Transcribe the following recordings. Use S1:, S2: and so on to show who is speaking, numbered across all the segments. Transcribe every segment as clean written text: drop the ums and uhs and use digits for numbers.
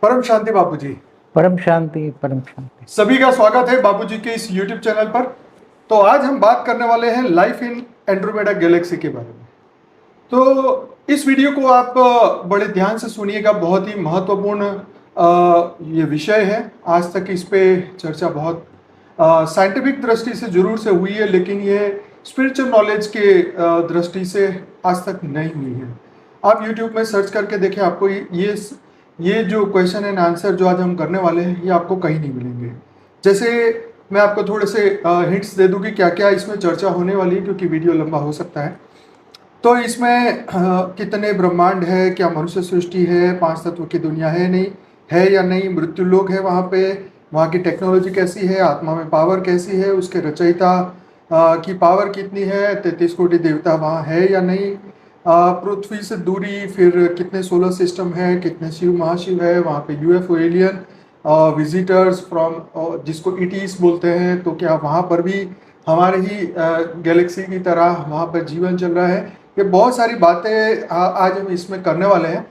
S1: परम शांति बापूजी।
S2: परम शांति, परम शांति।
S1: सभी का स्वागत है बापूजी के इस YouTube चैनल पर। तो आज हम बात करने वाले हैं लाइफ इन एंड्रोमेडा गैलेक्सी के बारे में। तो इस वीडियो को आप बड़े ध्यान से सुनिएगा, बहुत ही महत्वपूर्ण ये विषय है। आज तक इस पे चर्चा बहुत साइंटिफिक दृष्टि से जरूर से हुई है, लेकिन ये स्पिरिचुअल नॉलेज के दृष्टि से आज तक नहीं हुई है। आप YouTube में सर्च करके देखें, आपको ये जो क्वेश्चन एंड आंसर जो आज हम करने वाले हैं ये आपको कहीं नहीं मिलेंगे। जैसे मैं आपको थोड़े से हिंट्स दे दूं कि क्या क्या इसमें चर्चा होने वाली है, क्योंकि वीडियो लंबा हो सकता है। तो इसमें कितने ब्रह्मांड है, क्या मनुष्य सृष्टि है, 5 तत्व की दुनिया है नहीं है या नहीं, मृत्यु लोक है वहाँ पे, वहाँ की टेक्नोलॉजी कैसी है, आत्मा में पावर कैसी है, उसके रचयिता की पावर कितनी है, 33 कोटि देवता वहाँ है या नहीं, पृथ्वी से दूरी, फिर कितने सोलर सिस्टम है, कितने शिव महाशिव है, वहाँ पे यूएफओ एलियन विजिटर्स फ्रॉम जिसको ईटीस बोलते हैं, तो क्या वहाँ पर भी हमारे ही गैलेक्सी की तरह वहाँ पर जीवन चल रहा है। ये बहुत सारी बातें आज हम इसमें करने वाले हैं।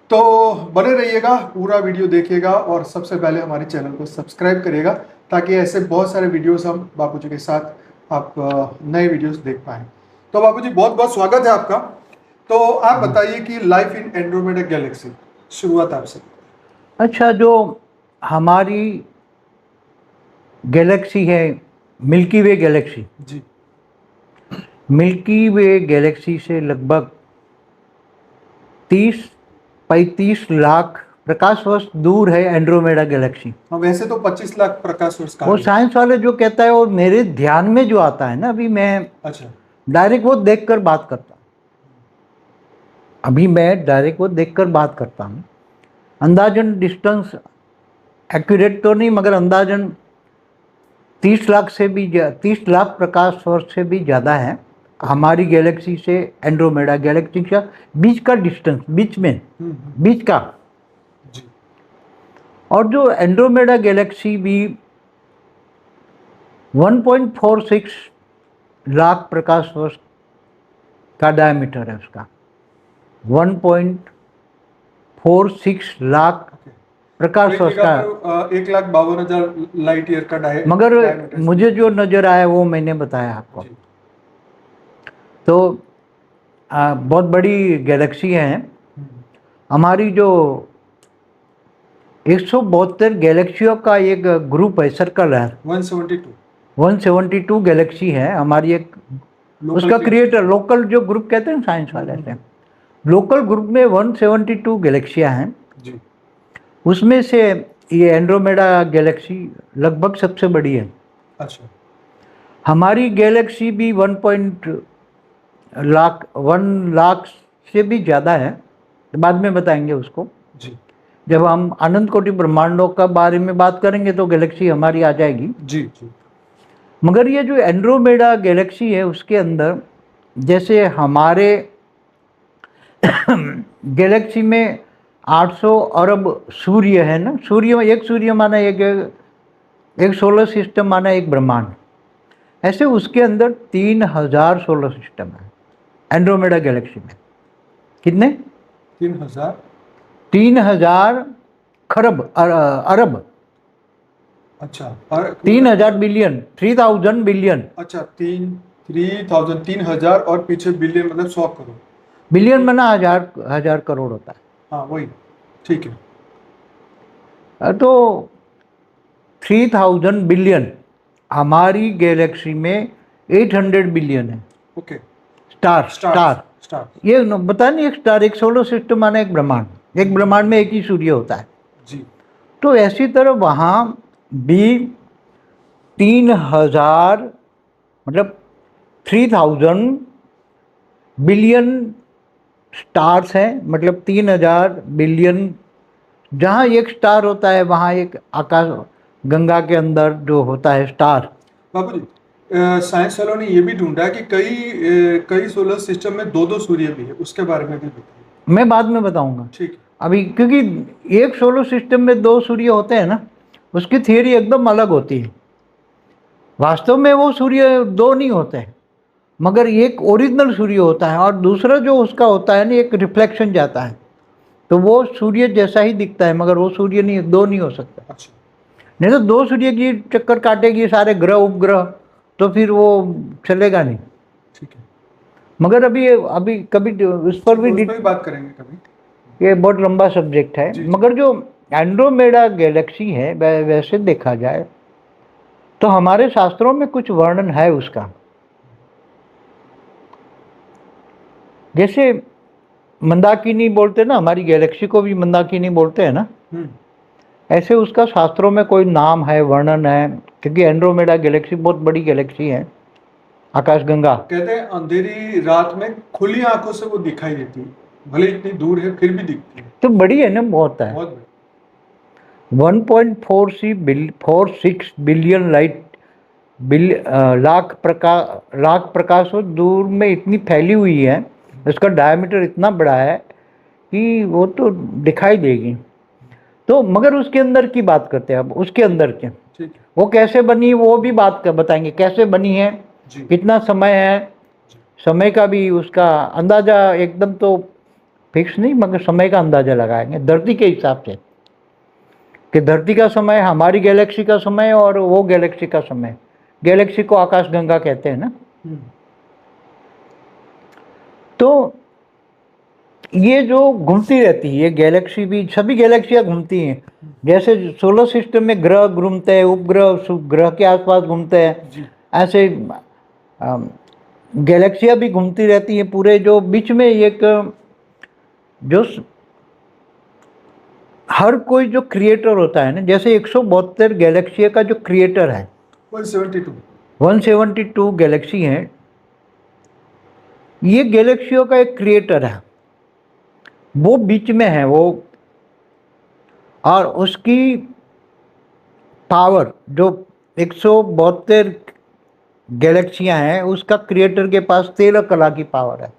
S1: तो बने रहिएगा, पूरा वीडियो देखिएगा और सबसे पहले हमारे चैनल को सब्सक्राइब करिएगा, ताकि ऐसे बहुत सारे वीडियोस हम बापूजी के साथ आप नए वीडियोस देख पाएँ। तो बापूजी बहुत बहुत स्वागत है आपका। तो आप बताइए कि लाइफ इन एंड्रोमेडा गैलेक्सी, शुरुआत आपसे।
S2: अच्छा, जो हमारी गैलेक्सी है मिल्की वे गैलेक्सी,
S1: जी।
S2: मिल्की वे गैलेक्सी से लगभग 30-35 लाख प्रकाश वर्ष दूर है एंड्रोमेडा गैलेक्सी।
S1: वैसे तो 25 लाख प्रकाश वर्ष का
S2: वो साइंस वाले जो कहता है, और मेरे ध्यान में जो आता है ना, अभी मैं
S1: अच्छा
S2: डायरेक्ट वो देखकर बात करता हूँ। अंदाजन डिस्टेंस एक्यूरेट तो नहीं, मगर अंदाजन 30 लाख प्रकाश वर्ष से भी ज़्यादा है हमारी गैलेक्सी से एंड्रोमेडा गैलेक्सी का बीच का डिस्टेंस, बीच का।
S1: जी।
S2: और जो एंड्रोमेडा गैलेक्सी भी 1.46 लाख प्रकाश वर्ष का डायमीटर है उसका। 1.46 लाख प्रकाश वर्ष का,
S1: 1,52,000 लाइट ईयर का
S2: मगर मुझे जो नज़र आया वो मैंने बताया आपको। तो बहुत बड़ी गैलेक्सी है हमारी। जो 172 गैलेक्सियों का एक ग्रुप है, सर्कल है। 172 गैलेक्सी है हमारी एक, उसका क्रिएटर, लोकल जो ग्रुप कहते हैं साइंस वाले से, लोकल ग्रुप में 172 गैलेक्सियाँ हैं
S1: जी।
S2: उसमें से ये एंड्रोमेडा गैलेक्सी लगभग सबसे बड़ी है।
S1: अच्छा। हमारी
S2: गैलेक्सी भी 1 लाख से भी ज़्यादा है, बाद में बताएंगे उसको।
S1: जी।
S2: जब हम अनंत कोटि ब्रह्मांडों का बारे में बात करेंगे तो गैलेक्सी हमारी आ जाएगी।
S1: जी जी।
S2: मगर ये जो एंड्रोमेडा गैलेक्सी है उसके अंदर, जैसे हमारे गैलेक्सी में 800 अरब सूर्य है ना, एक सूर्य माना एक सोलर सिस्टम माना एक ब्रह्मांड। ऐसे उसके अंदर 3000 सोलर सिस्टम है एंड्रोमेडा गैलेक्सी में। कितने? 3000 खरब अरब।
S1: अच्छा।
S2: 3000 बिलियन, 3000 बिलियन।
S1: अच्छा, 3000 और पीछे बिलियन मतलब 100 करोड़।
S2: बिलियन माना हजार करोड़ होता है।
S1: हाँ वही, ठीक है।
S2: तो 3000 बिलियन, हमारी गैलेक्सी में 800 बिलियन है।
S1: ओके।
S2: स्टार ये बता नहीं, एक स्टार, एक सोलर सिस्टम माना एक ब्रह्मांड, एक ब्रह्मांड में एक ही सूर्य होता है
S1: जी। तो
S2: ऐसी तरह वहाँ भी 3000 मतलब 3000 बिलियन स्टार्स हैं, मतलब 3000 बिलियन। जहाँ एक स्टार होता है वहाँ एक आकाश गंगा के अंदर जो होता है स्टार।
S1: बाबू जी, साइंस वालों ने ये भी ढूंढा कि कई सोलर सिस्टम में 2-2 सूर्य भी है, उसके बारे में भी बताइए।
S2: मैं बाद में बताऊंगा।
S1: ठीक।
S2: अभी क्योंकि एक सोलर सिस्टम में 2 सूर्य होते हैं ना, उसकी थियरी एकदम अलग होती है। वास्तव में वो सूर्य 2 नहीं होते हैं, मगर एक ओरिजिनल सूर्य होता है और दूसरा जो उसका होता है ना, एक रिफ्लेक्शन जाता है। तो वो सूर्य जैसा ही दिखता है, मगर वो सूर्य नहीं, दो नहीं हो सकता।
S1: अच्छा।
S2: नहीं तो दो सूर्य की चक्कर काटेगी सारे ग्रह उपग्रह, तो फिर वो चलेगा नहीं।
S1: ठीक है,
S2: मगर अभी अभी कभी उस पर
S1: तो
S2: भी
S1: उस पर भी बात करेंगे कभी।
S2: ये बहुत लंबा सब्जेक्ट है।
S1: जी, जी।
S2: मगर जो एंड्रोमेडा गैलेक्सी है वैसे देखा जाए तो हमारे शास्त्रों में कुछ वर्णन है उसका। जैसे मंदाकिनी बोलते ना, हमारी गैलेक्सी को भी मंदाकिनी बोलते हैं ना, ऐसे उसका शास्त्रों में कोई नाम है, वर्णन है, क्योंकि एंड्रोमेडा गैलेक्सी बहुत बड़ी गैलेक्सी है, आकाशगंगा।
S1: कहते हैं अंधेरी रात में खुली आंखों से वो दिखाई देती है, भले इतनी दूर है फिर भी दिखती है।
S2: तो बड़ी है ना, बहुत है।
S1: बहुत बड़ी।
S2: 1.46 बिलियन लाख प्रकाश दूर में इतनी फैली हुई है, इसका डायमीटर इतना बड़ा है कि वो तो दिखाई देगी। तो मगर उसके अंदर की बात करते हैं अब, उसके अंदर के
S1: ठीक है।
S2: वो कैसे बनी, वो भी बात कर बताएंगे कैसे बनी है,
S1: जी।
S2: कितना समय है, समय का भी उसका अंदाजा एकदम तो फिक्स नहीं, मगर समय का अंदाजा लगाएंगे धरती के हिसाब से, कि धरती का समय, हमारी गैलेक्सी का समय और वो गैलेक्सी का समय। गैलेक्सी को आकाशगंगा कहते हैं ना। तो ये जो घूमती रहती है, ये गैलेक्सी भी, सभी गैलेक्सियां घूमती हैं। जैसे सोलर सिस्टम में ग्रह घूमते हैं, उपग्रह ग्रह के आसपास घूमते हैं, ऐसे गैलेक्सियां भी घूमती रहती हैं पूरे। जो बीच में एक जो हर कोई जो क्रिएटर होता है ना, जैसे 172 गैलेक्सी का जो क्रिएटर है, 172 गैलेक्सी हैं, ये गैलेक्सियों का एक क्रिएटर है, वो बीच में है वो। और उसकी पावर जो 172 गैलेक्सियां हैं, उसका क्रिएटर के पास 13 कला की पावर है।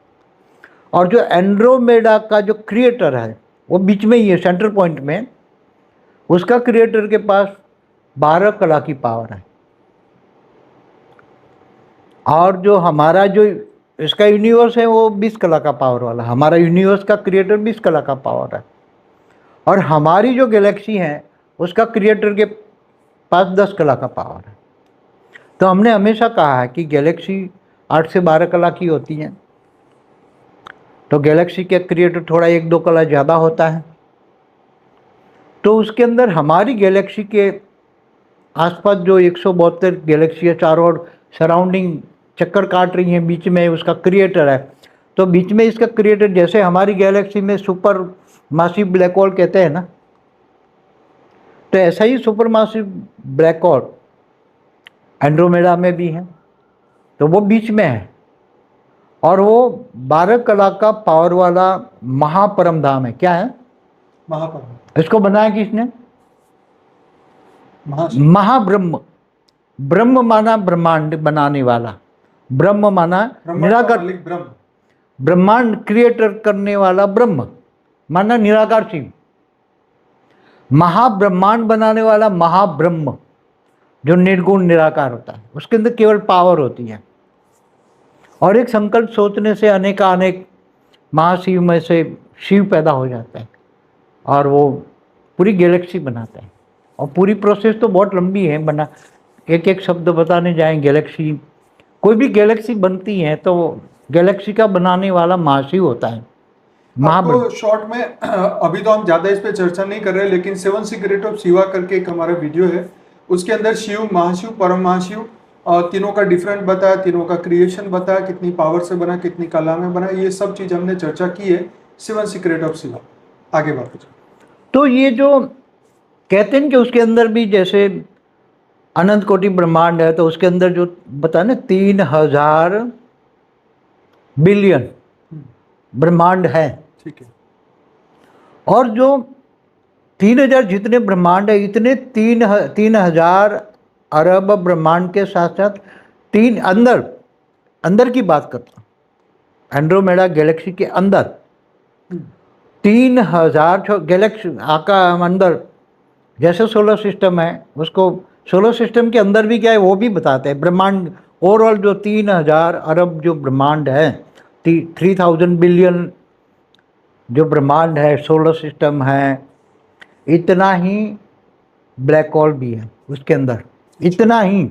S2: और जो एंड्रोमेडा का जो क्रिएटर है वो बीच में ही है, सेंटर पॉइंट में, उसका क्रिएटर के पास 12 कला की पावर है। और जो हमारा जो इसका यूनिवर्स है वो 20 कला का पावर वाला, हमारा यूनिवर्स का क्रिएटर 20 कला का पावर है। और हमारी जो गैलेक्सी है उसका क्रिएटर के पास 10 कला का पावर है। तो हमने हमेशा कहा है कि गैलेक्सी 8 से 12 कला की होती हैं, तो गैलेक्सी के क्रिएटर थोड़ा 1-2 कला ज़्यादा होता है। तो उसके अंदर हमारी गैलेक्सी के आसपास जो 172 गैलेक्सियाँ चारों ओर सराउंडिंग चक्कर काट रही हैं, बीच में उसका क्रिएटर है। तो बीच में इसका क्रिएटर, जैसे हमारी गैलेक्सी में सुपर मासिव ब्लैक होल कहते हैं ना, तो ऐसा ही super massive black hole Andromeda में भी है, तो वो बीच में है। और वो 12 कला का पावर वाला महापरम धाम है। क्या है?
S1: महापरम।
S2: इसको बनाया किसने?
S1: महाशिव।
S2: महाब्रह्म। ब्रह्म माना ब्रह्मांड बनाने वाला, ब्रह्म माना निराकार,
S1: ब्रह्म,
S2: ब्रह्मांड क्रिएटर करने वाला ब्रह्म माना निराकार शिव। महाब्रह्मांड बनाने वाला महाब्रह्म जो निर्गुण निराकार होता है, उसके अंदर केवल पावर होती है। और एक संकल्प सोचने से अनेक महाशिव में से शिव पैदा हो जाता है और वो पूरी गैलेक्सी बनाता है। और पूरी प्रोसेस तो बहुत लंबी है, बना एक एक शब्द बताने जाएं, गैलेक्सी, कोई भी गैलेक्सी बनती है तो गैलेक्सी का बनाने वाला महाशिव होता है।
S1: आपको शॉर्ट में अभी तो हम ज्यादा इस पे चर्चा नहीं कर रहे, लेकिन 7 सीक्रेट ऑफ शिवा करके एक हमारा वीडियो है, उसके अंदर शिव, महाशिव, परम महाशिव तीनों का डिफरेंट बताया, तीनों का क्रिएशन बताया, कितनी पावर से बना, कितनी कला में बना, ये सब चीज हमने चर्चा की है 7 सीक्रेट ऑफ शिवा। आगे बात हो।
S2: तो ये जो कहते हैं कि उसके अंदर भी जैसे अनंत कोटि ब्रह्मांड है, तो उसके अंदर जो बताया ना 3000 बिलियन ब्रह्मांड है।
S1: ठीक है।
S2: और जो 3000 जितने ब्रह्मांड है, इतने 3000 अरब ब्रह्मांड के साथ साथ तीन अंदर की बात करता हूँ, एंड्रोमेडा गैलेक्सी के अंदर 3000 गैलेक्सी आका अंदर, जैसे सोलर सिस्टम है, उसको सोलर सिस्टम के अंदर भी क्या है वो भी बताते हैं। ब्रह्मांड ओवरऑल जो 3000 अरब जो ब्रह्मांड है, 3000 बिलियन जो ब्रह्मांड है, सोलर सिस्टम है, इतना ही ब्लैक होल भी है उसके अंदर, इतना ही,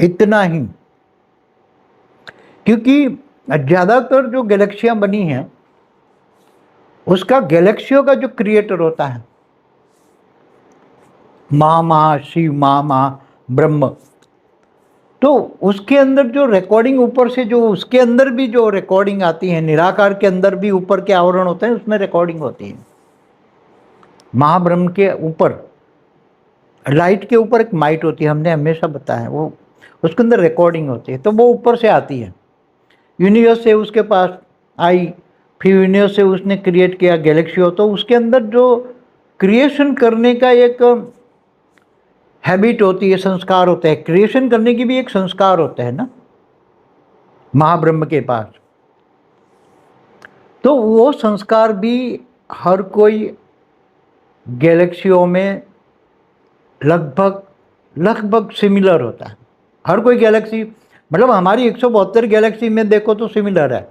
S2: इतना ही। क्योंकि ज़्यादातर जो गैलेक्सियाँ बनी हैं उसका गैलेक्सियों का जो क्रिएटर होता है, महा शिव, महा ब्रह्म, तो उसके अंदर जो रिकॉर्डिंग ऊपर से, जो उसके अंदर भी जो रिकॉर्डिंग आती है, निराकार के अंदर भी ऊपर के आवरण होते हैं, उसमें रिकॉर्डिंग होती है। महाब्रह्म के ऊपर, लाइट के ऊपर एक माइट होती है, हमने हमेशा बताया, वो उसके अंदर रिकॉर्डिंग होती है, तो वो ऊपर से आती है। यूनिवर्स से उसके पास आई, फिर यूनिवर्स से उसने क्रिएट किया गैलेक्सी हो, तो उसके अंदर जो क्रिएशन करने का एक हैबिट होती है, संस्कार होता है, क्रिएशन करने की भी एक संस्कार होता है ना महाब्रह्म के पास। तो वो संस्कार भी हर कोई गैलेक्सियों में लगभग लगभग सिमिलर होता है। हर कोई गैलेक्सी, मतलब हमारी 172 गैलेक्सी में देखो तो सिमिलर है,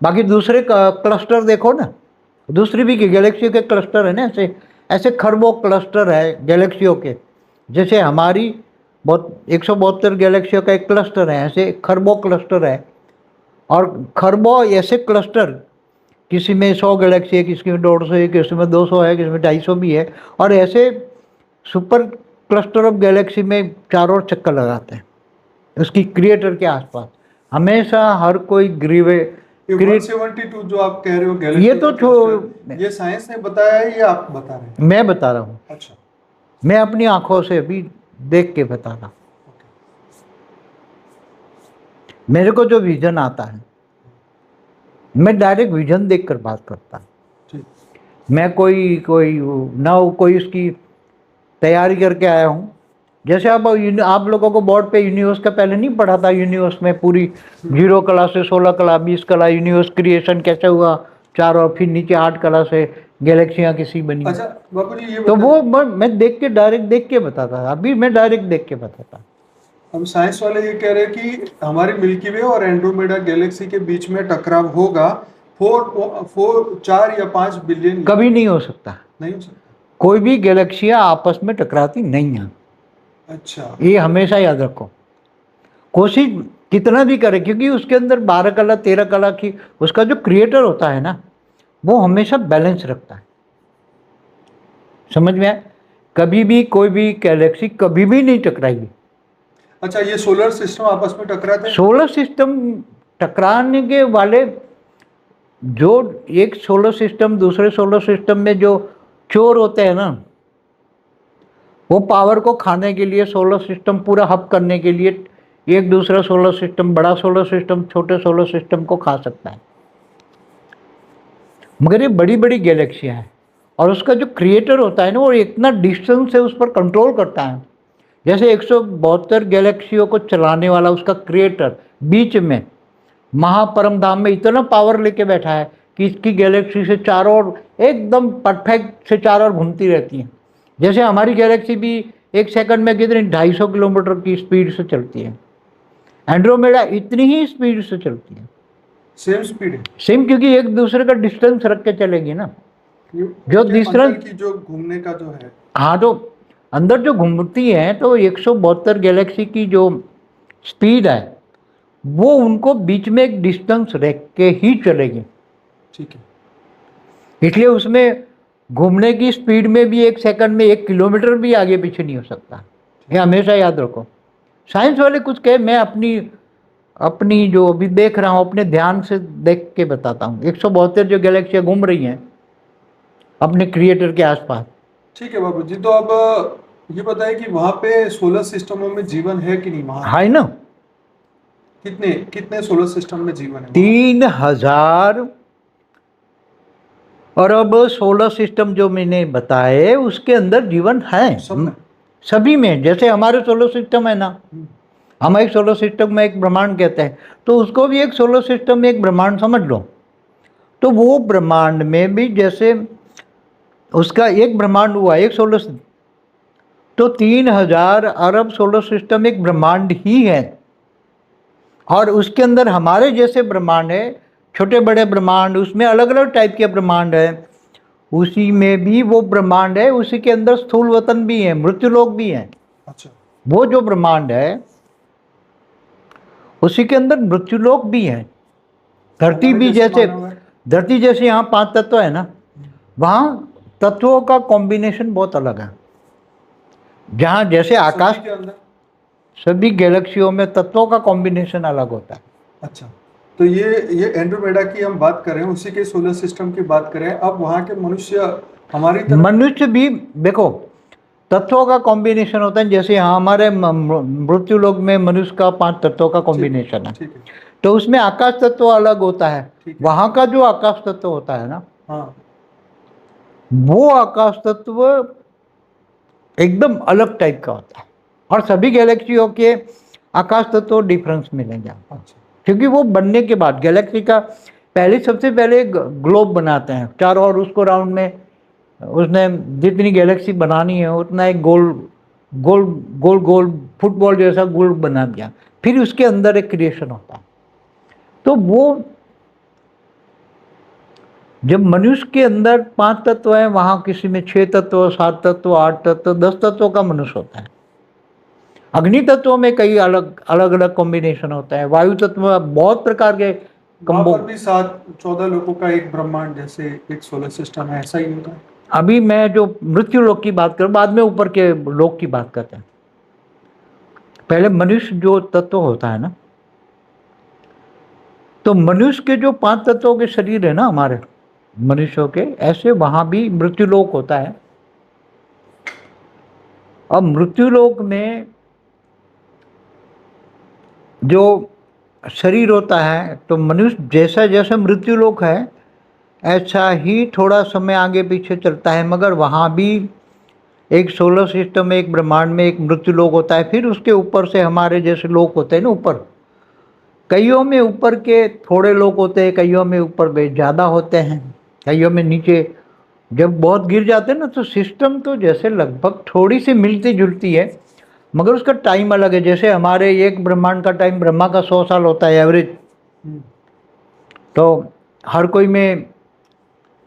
S2: बाकी दूसरे क्लस्टर देखो ना, दूसरी भी गैलेक्सियों के क्लस्टर है ना, ऐसे ऐसे खरबों क्लस्टर है गैलेक्सियों के। जैसे हमारी 172 गैलेक्सियों का एक क्लस्टर है, ऐसे खरबों क्लस्टर है, और खरबों ऐसे क्लस्टर, किसी में 100 गैलेक्सी है, किसी में 150 है, किसी में 200 है, किसी में 250 भी है, और ऐसे सुपर क्लस्टर ऑफ गैलेक्सी में चारों ओर चक्कर लगाते हैं उसकी क्रिएटर के आसपास। हमेशा हर कोई
S1: 172 जो आप कह रहे हो गैलेक्सी,
S2: ये तो
S1: ये साइंस ने बताया है या आप बता रहे हैं?
S2: मैं बता रहा हूँ।
S1: अच्छा,
S2: मैं अपनी आंखों से भी देख के बता रहा हूँ। मेरे को जो विजन आता है, मैं डायरेक्ट विजन देखकर बात करता हूँ। मैं कोई उसकी तैयारी करके आया हूँ। जैसे आप लोगों को बोर्ड पे यूनिवर्स का पहले नहीं पढ़ा था, यूनिवर्स में पूरी 0 कला से 16 कला 20 कला यूनिवर्स क्रिएशन कैसे हुआ, 4 और फिर नीचे 8 कला से गैलेक्सियाँ किसी बनी।
S1: अच्छा बापू जी, ये
S2: तो वो मैं डायरेक्ट देख के बताता था। अभी मैं डायरेक्ट देख के बताता।
S1: हम साइंस वाले ये कह रहे हैं कि हमारी मिल्की वे और एंड्रोमेडा गैलेक्सी के बीच में टकराव होगा 4 या 5 बिलियन।
S2: कभी नहीं हो सकता,
S1: नहीं हो सकता,
S2: कोई भी गैलेक्सियाँ आपस में टकराती नहीं है।
S1: अच्छा,
S2: ये हमेशा याद रखो। कोशिश कितना भी करे, क्योंकि उसके अंदर 12 कला 13 कला की उसका जो क्रिएटर होता है ना, वो हमेशा बैलेंस रखता है। समझ में आया? कभी भी कोई भी गैलेक्सी कभी भी नहीं टकराएगी।
S1: अच्छा, ये सोलर सिस्टम आपस में टकराते हैं?
S2: सोलर सिस्टम टकराने के वाले, जो एक सोलर सिस्टम दूसरे सोलर सिस्टम में जो चोर होते हैं ना, वो पावर को खाने के लिए, सोलर सिस्टम पूरा हब करने के लिए, एक दूसरा सोलर सिस्टम, बड़ा सोलर सिस्टम छोटे सोलर सिस्टम को खा सकता है। मगर ये बड़ी बड़ी गैलेक्सियाँ हैं, और उसका जो क्रिएटर होता है ना, वो इतना डिस्टेंस से उस पर कंट्रोल करता है। जैसे 172 गैलेक्सियों को चलाने वाला उसका क्रिएटर बीच में महापरम धाम में इतना पावर लेके बैठा है कि इसकी गैलेक्सी से चारों ओर एकदम परफेक्ट से चारों ओर घूमती रहती हैं। जैसे हमारी गैलेक्सी भी 1 सेकंड में कितनी 250 किलोमीटर की स्पीड से चलती है, एंड्रोमेडा इतनी ही स्पीड से चलती है।
S1: सेम स्पीड है?
S2: सेम, क्योंकि एक दूसरे का डिस्टेंस रख के चलेगी ना। जो डिस्टेंस
S1: की जो घूमने का जो है,
S2: हाँ, तो अंदर जो घूमती है, तो 172 गैलेक्सी की जो स्पीड है वो उनको बीच में एक डिस्टेंस रख के ही चलेगी।
S1: ठीक है,
S2: इसलिए उसमें घूमने की स्पीड में भी 1 सेकंड में 1 किलोमीटर भी आगे पीछे नहीं हो सकता। ये हमेशा याद रखो। साइंस वाले कुछ कहे, मैं अपनी जो अभी देख रहा हूँ अपने ध्यान से देख के बताता हूँ। 172 जो गैलेक्सियाँ घूम रही हैं अपने क्रिएटर के आसपास।
S1: ठीक है बाबू जी, तो अब ये बताइए कि वहाँ पे सोलर सिस्टमों में जीवन है कि नहीं? वहाँ
S2: है ना,
S1: कितने कितने सोलर सिस्टम में जीवन है?
S2: 3000 अरब सोलर सिस्टम जो मैंने बताए उसके अंदर जीवन है, सभी में। जैसे हमारे सोलर सिस्टम है ना, हम एक सोलर सिस्टम में एक ब्रह्मांड कहते हैं, तो उसको भी एक सोलर सिस्टम में एक ब्रह्मांड समझ लो। तो वो ब्रह्मांड में भी जैसे उसका एक ब्रह्मांड हुआ, एक सोलर सिस्टम, तो 3000 अरब सोलर सिस्टम एक ब्रह्मांड ही है। और उसके अंदर हमारे जैसे ब्रह्मांड है छोटे बड़े ब्रह्मांड, उसमें अलग अलग टाइप के ब्रह्मांड है। उसी में भी वो ब्रह्मांड है, उसी के अंदर स्थूल वतन भी है, मृत्युलोक भी है।
S1: अच्छा।
S2: वो जो ब्रह्मांड है उसी के अंदर मृत्युलोक भी है। धरती
S1: हमारे
S2: भी
S1: जैसे
S2: जैसे,
S1: मानव है।
S2: धरती जैसे यहाँ 5 तत्व है ना, वहाँ तत्वों का कॉम्बिनेशन बहुत अलग है। जहाँ जैसे आकाश,
S1: सभी के अंदर।
S2: सभी गैलेक्सियों में तत्वों का कॉम्बिनेशन अलग होता है।
S1: अच्छा, तो ये एंड्रोमेडा की हम बात करें, उसी के सोलर सिस्टम की बात करें, अब वहाँ के मनुष्य हमारी तरह।
S2: मनुष्य भी देखो तत्वों का कॉम्बिनेशन होता है। जैसे यहाँ हमारे मृत्यु लोक में मनुष्य का 5 तत्वों का कॉम्बिनेशन है,
S1: ठीक है।
S2: तो उसमें आकाश तत्व अलग होता है।
S1: ठीक है।
S2: वहाँ का जो आकाश तत्व होता है ना,
S1: हाँ।
S2: वो आकाश तत्व एकदम अलग टाइप का होता है। और सभी गैलेक्सियों के आकाश तत्व डिफरेंस मिलेंगे आपको,
S1: अच्छा।
S2: क्योंकि वो बनने के बाद गैलेक्सी का पहले सबसे पहले ग्लोब बनाते हैं चारों ओर, उसको राउंड में उसने जितनी गैलेक्सी बनानी है उतना एक गोल गोल गोल गोल फुटबॉल जैसा गोल बना दिया। फिर उसके अंदर एक क्रिएशन होता है। तो वो जब मनुष्य के अंदर 5 तत्व हैं, वहाँ किसी में 6 तत्व, 7 तत्व, 8 तत्व, 10 तत्वों का मनुष्य होता है। अग्नि तत्वों में कई अलग अलग अलग कॉम्बिनेशन होता है। वायु तत्व में बहुत प्रकार के
S1: वहाँ
S2: कंबो।
S1: पर भी 7-14 लोगों का एक ब्रह्मांड जैसे एक सोलर सिस्टम है, ऐसा ही होता है।
S2: अभी मैं जो मृत्यु लोक की बात करूँ, बाद में ऊपर के लोक की बात करते हैं। पहले मनुष्य जो तत्व होता है ना, तो मनुष्य के जो 5 तत्वों के शरीर है ना हमारे मनुष्यों के, ऐसे वहां भी मृत्युलोक होता है। अब मृत्युलोक में जो शरीर होता है, तो मनुष्य जैसा जैसा मृत्युलोक है ऐसा ही थोड़ा समय आगे पीछे चलता है, मगर वहाँ भी एक सोलर सिस्टम में, एक ब्रह्मांड में एक मृत्युलोक होता है। फिर उसके ऊपर से हमारे जैसे लोक होते हैं ना ऊपर, कईयों में ऊपर के थोड़े लोग होते हैं, कईयों में ऊपर ज़्यादा होते हैं, कईयों में नीचे। जब बहुत गिर जाते हैं ना, तो सिस्टम तो जैसे लगभग थोड़ी सी मिलती जुलती है, मगर उसका टाइम अलग है। जैसे हमारे एक ब्रह्मांड का टाइम ब्रह्मा का 100 साल होता है एवरेज। तो हर कोई में,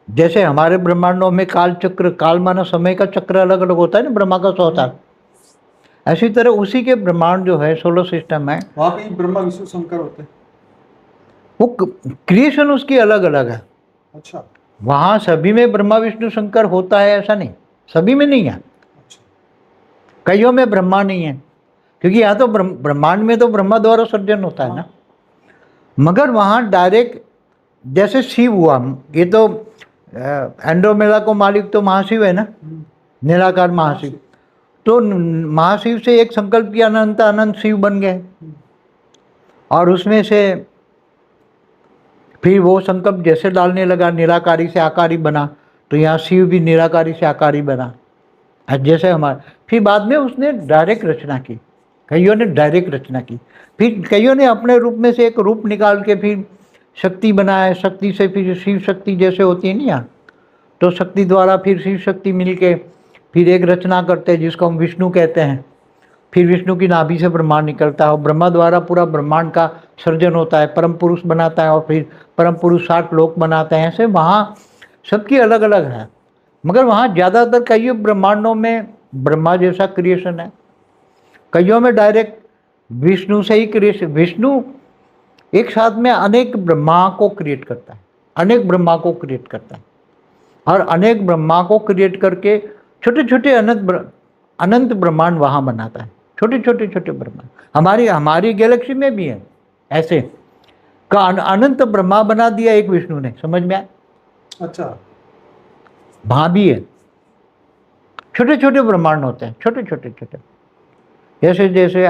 S2: जैसे हमारे ब्रह्मांडों में काल चक्र, काल माना समय का चक्र अलग अलग होता है ना, ब्रह्मा का 100 साल, ऐसी तरह उसी के ब्रह्मांड जो है सोलर सिस्टम है,
S1: वहाँ भी ब्रह्मा विष्णु शंकर होते हैं।
S2: वो क्रिएशन उसकी अलग अलग है।
S1: अच्छा।
S2: वहाँ सभी में ब्रह्मा विष्णु शंकर होता है ऐसा नहीं, सभी में नहीं है।
S1: अच्छा।
S2: कईयों में ब्रह्मा नहीं है, क्योंकि यहाँ तो ब्रह्मांड में तो ब्रह्मा द्वारा सर्जन होता है ना। मगर वहाँ डायरेक्ट जैसे शिव हुआ, ये तो एंड्रोमेडा को मालिक तो महाशिव है ना, निराकार महाशिव। तो महाशिव से एक संकल्प किया, अनंत अनंत शिव बन गए। और उसमें से फिर वो संकल्प जैसे डालने लगा, निराकारी से आकारी बना, तो यहाँ शिव भी निराकारी से आकारी बना जैसे हमारा। फिर बाद में उसने डायरेक्ट रचना की, कईयों ने डायरेक्ट रचना की, फिर कईयों ने अपने रूप में से एक रूप निकाल के फिर शक्ति बनाया, शक्ति से फिर शिव शक्ति जैसे होती है ना यहाँ, तो शक्ति द्वारा फिर शिव शक्ति मिल के फिर एक रचना करते हैं जिसको हम विष्णु कहते हैं। फिर विष्णु की नाभि से ब्रह्मांड निकलता है और ब्रह्मा द्वारा पूरा ब्रह्मांड का सर्जन होता है, परम पुरुष बनाता है, और फिर परम पुरुष 60 लोक बनाते हैं। ऐसे वहाँ सबकी अलग अलग है, मगर वहाँ ज़्यादातर कई ब्रह्मांडों में ब्रह्मा जैसा क्रिएशन है, कईयों में डायरेक्ट विष्णु से ही क्रिएशन। विष्णु एक साथ में अनेक ब्रह्मा को क्रिएट करता है, अनेक ब्रह्मा को क्रिएट करता है, और अनेक ब्रह्मा को क्रिएट करके छोटे छोटे अनंत ब्रह्मांड वहाँ बनाता है। छोटे छोटे छोटे ब्रह्मांड हमारी गैलेक्सी में भी है ऐसे का अनंत ब्रह्मा बना दिया एक विष्णु ने, समझ में आया?
S1: अच्छा।
S2: वहाँ भी है छोटे छोटे ब्रह्मांड होते हैं, छोटे छोटे छोटे। जैसे जैसे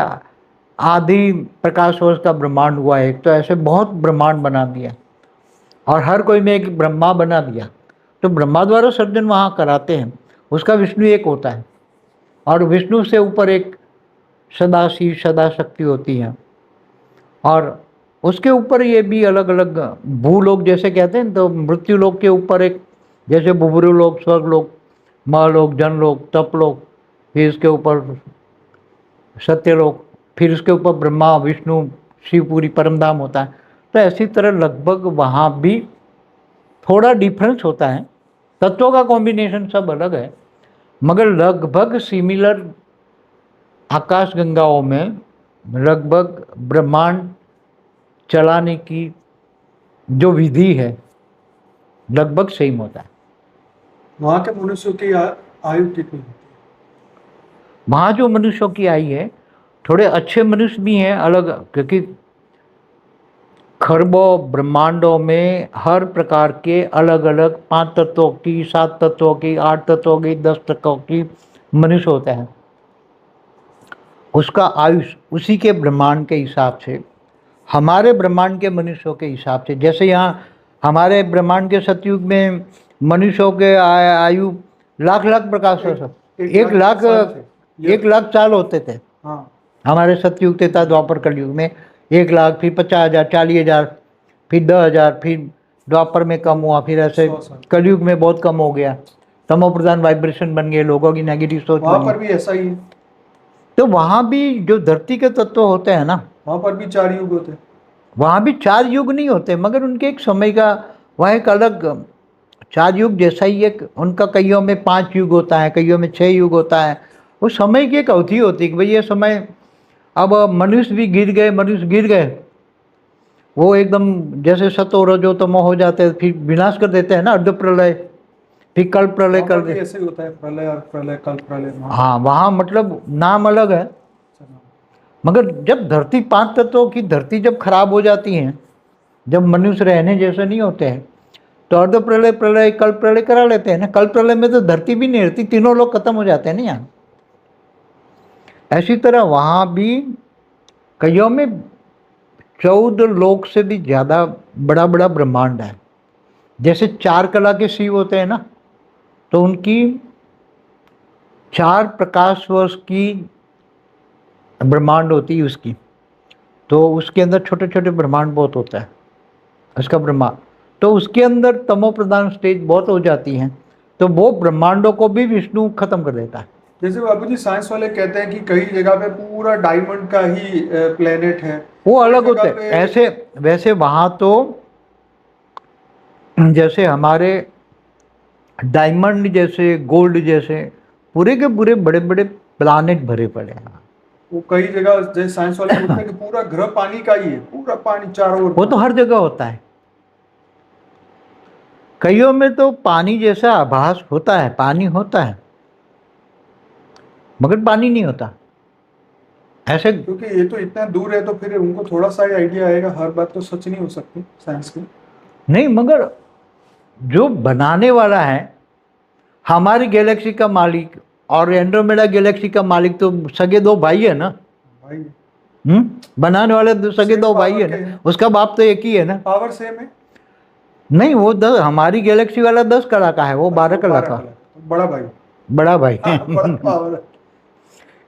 S2: आदि प्रकाश वर्ष का ब्रह्मांड हुआ एक, तो ऐसे बहुत ब्रह्मांड बना दिया, और हर कोई में एक ब्रह्मा बना दिया। तो ब्रह्मा द्वारा सर्जन वहाँ कराते हैं, उसका विष्णु एक होता है, और विष्णु से ऊपर एक सदाशिव सदा शक्ति होती है, और उसके ऊपर ये भी अलग अलग भूलोक जैसे कहते हैं। तो मृत्यु लोक के ऊपर एक जैसे बुबरू लोक, स्वर्ग लोक, महलोक, जनलोक, तपलोक, फिर इसके ऊपर सत्यलोक, फिर उसके ऊपर ब्रह्मा विष्णु शिव पूरी परमधाम होता है। तो ऐसी तरह लगभग वहाँ भी थोड़ा डिफरेंस होता है, तत्वों का कॉम्बिनेशन सब अलग है, मगर लगभग सिमिलर आकाश गंगाओं में लगभग ब्रह्मांड चलाने की जो विधि है लगभग सेम होता है।
S1: वहाँ के मनुष्यों की आयु कितनी होती है?
S2: वहाँ जो मनुष्यों की आयु है, थोड़े अच्छे मनुष्य भी हैं अलग, क्योंकि खरबों ब्रह्मांडों में हर प्रकार के अलग अलग 5 तत्वों की, 7 तत्वों की, 8 तत्वों की, 10 तत्वों की मनुष्य होता है। उसका आयुष उसी के ब्रह्मांड के हिसाब से, हमारे ब्रह्मांड के मनुष्यों के हिसाब से, जैसे यहाँ हमारे ब्रह्मांड के सतयुग में मनुष्यों के आयु लाख लाख प्रकाश वर्ष, एक लाख साल होते थे।
S1: हाँ,
S2: हमारे सतयुग त्रेता द्वापर कलयुग में 1 लाख, फिर 50,000, 40,000, फिर 10,000, फिर द्वापर में कम हुआ, फिर ऐसे
S1: 100 साल।
S2: कलयुग में बहुत कम हो गया, तमो प्रधान वाइब्रेशन बन गए, लोगों की नेगेटिव सोच
S1: वहाँ
S2: बनी।
S1: पर भी ऐसा ही है।
S2: तो वहाँ भी जो धरती के तत्व होते हैं ना,
S1: वहाँ पर भी 4 युग होते हैं।
S2: वहाँ भी 4 युग नहीं होते, मगर उनके एक समय का वह एक अलग 4 युग जैसा ही एक उनका, कईयों में 5 युग होता है, कईयों में 6 युग होता है। वो समय की एक अवधि होती है कि भाई ये समय, अब मनुष्य भी गिर गए, वो एकदम जैसे सतो रजो तमो हो जाते हैं, फिर विनाश कर देते हैं ना, अर्ध प्रलय, फिर कल प्रलय
S1: वहाँ
S2: कर
S1: पर भी
S2: दे।
S1: ऐसे ही होता है, प्रलय और प्रलय, कल प्रलय।
S2: हाँ, वहाँ मतलब नाम अलग है, मगर जब धरती 5 तत्वों की धरती जब खराब हो जाती है, जब मनुष्य रहने जैसे नहीं होते हैं, तो अर्ध प्रलय, प्रलय, कल प्रलय करा लेते हैं ना। कल प्रलय में तो धरती भी नहीं रहती, तीनों लोग खत्म हो जाते हैं ना यहाँ। ऐसी तरह वहाँ भी कईयों में 14 लोक से भी ज़्यादा बड़ा बड़ा ब्रह्मांड है। जैसे 4 कला के शिव होते हैं ना, तो उनकी 4 प्रकाश वर्ष की ब्रह्मांड होती है उसकी, तो उसके अंदर छोटे छोटे ब्रह्मांड बहुत होता है उसका ब्रह्मांड, तो उसके अंदर तमो प्रधान स्टेज बहुत हो जाती हैं, तो वो ब्रह्मांडों को भी विष्णु खत्म कर देता है।
S1: जैसे बाबू जी साइंस वाले कहते हैं कि कई जगह पे पूरा डायमंड का ही प्लेनेट है,
S2: वो
S1: कई
S2: अलग होते
S1: जगह
S2: हैं।
S1: पे
S2: ऐसे वैसे वहाँ तो जैसे हमारे डायमंड जैसे, गोल्ड जैसे पूरे के पूरे बड़े बड़े प्लानेट भरे पड़े हैं।
S1: वो कई जगह जैसे साइंस वाले बोलते हैं कि पूरा ग्रह पानी का ही है, पूरा पानी चारों ओर।
S2: वो तो हर जगह होता है, कईयों में तो पानी जैसा आभास होता है, पानी होता है मगर पानी नहीं होता ऐसे।
S1: क्योंकि ये तो इतना दूर है, तो फिर उनको थोड़ा सा ही आइडिया आएगा, हर बात तो सच नहीं हो सकती साइंस की।
S2: नहीं, मगर जो बनाने वाला है, हमारी गैलेक्सी का मालिक और एंड्रोमेडा गैलेक्सी का मालिक तो सगे 2 भाई है ना
S1: भाई,
S2: बनाने वाले सगे 2 भाई है ना, उसका बाप तो एक ही है ना।
S1: पावर सेम है।
S2: नहीं, वो 10, हमारी गैलेक्सी वाला 10 कला का है, वो 12 कला का
S1: बड़ा भाई,
S2: बड़ा भाई
S1: बड़ा पावर है।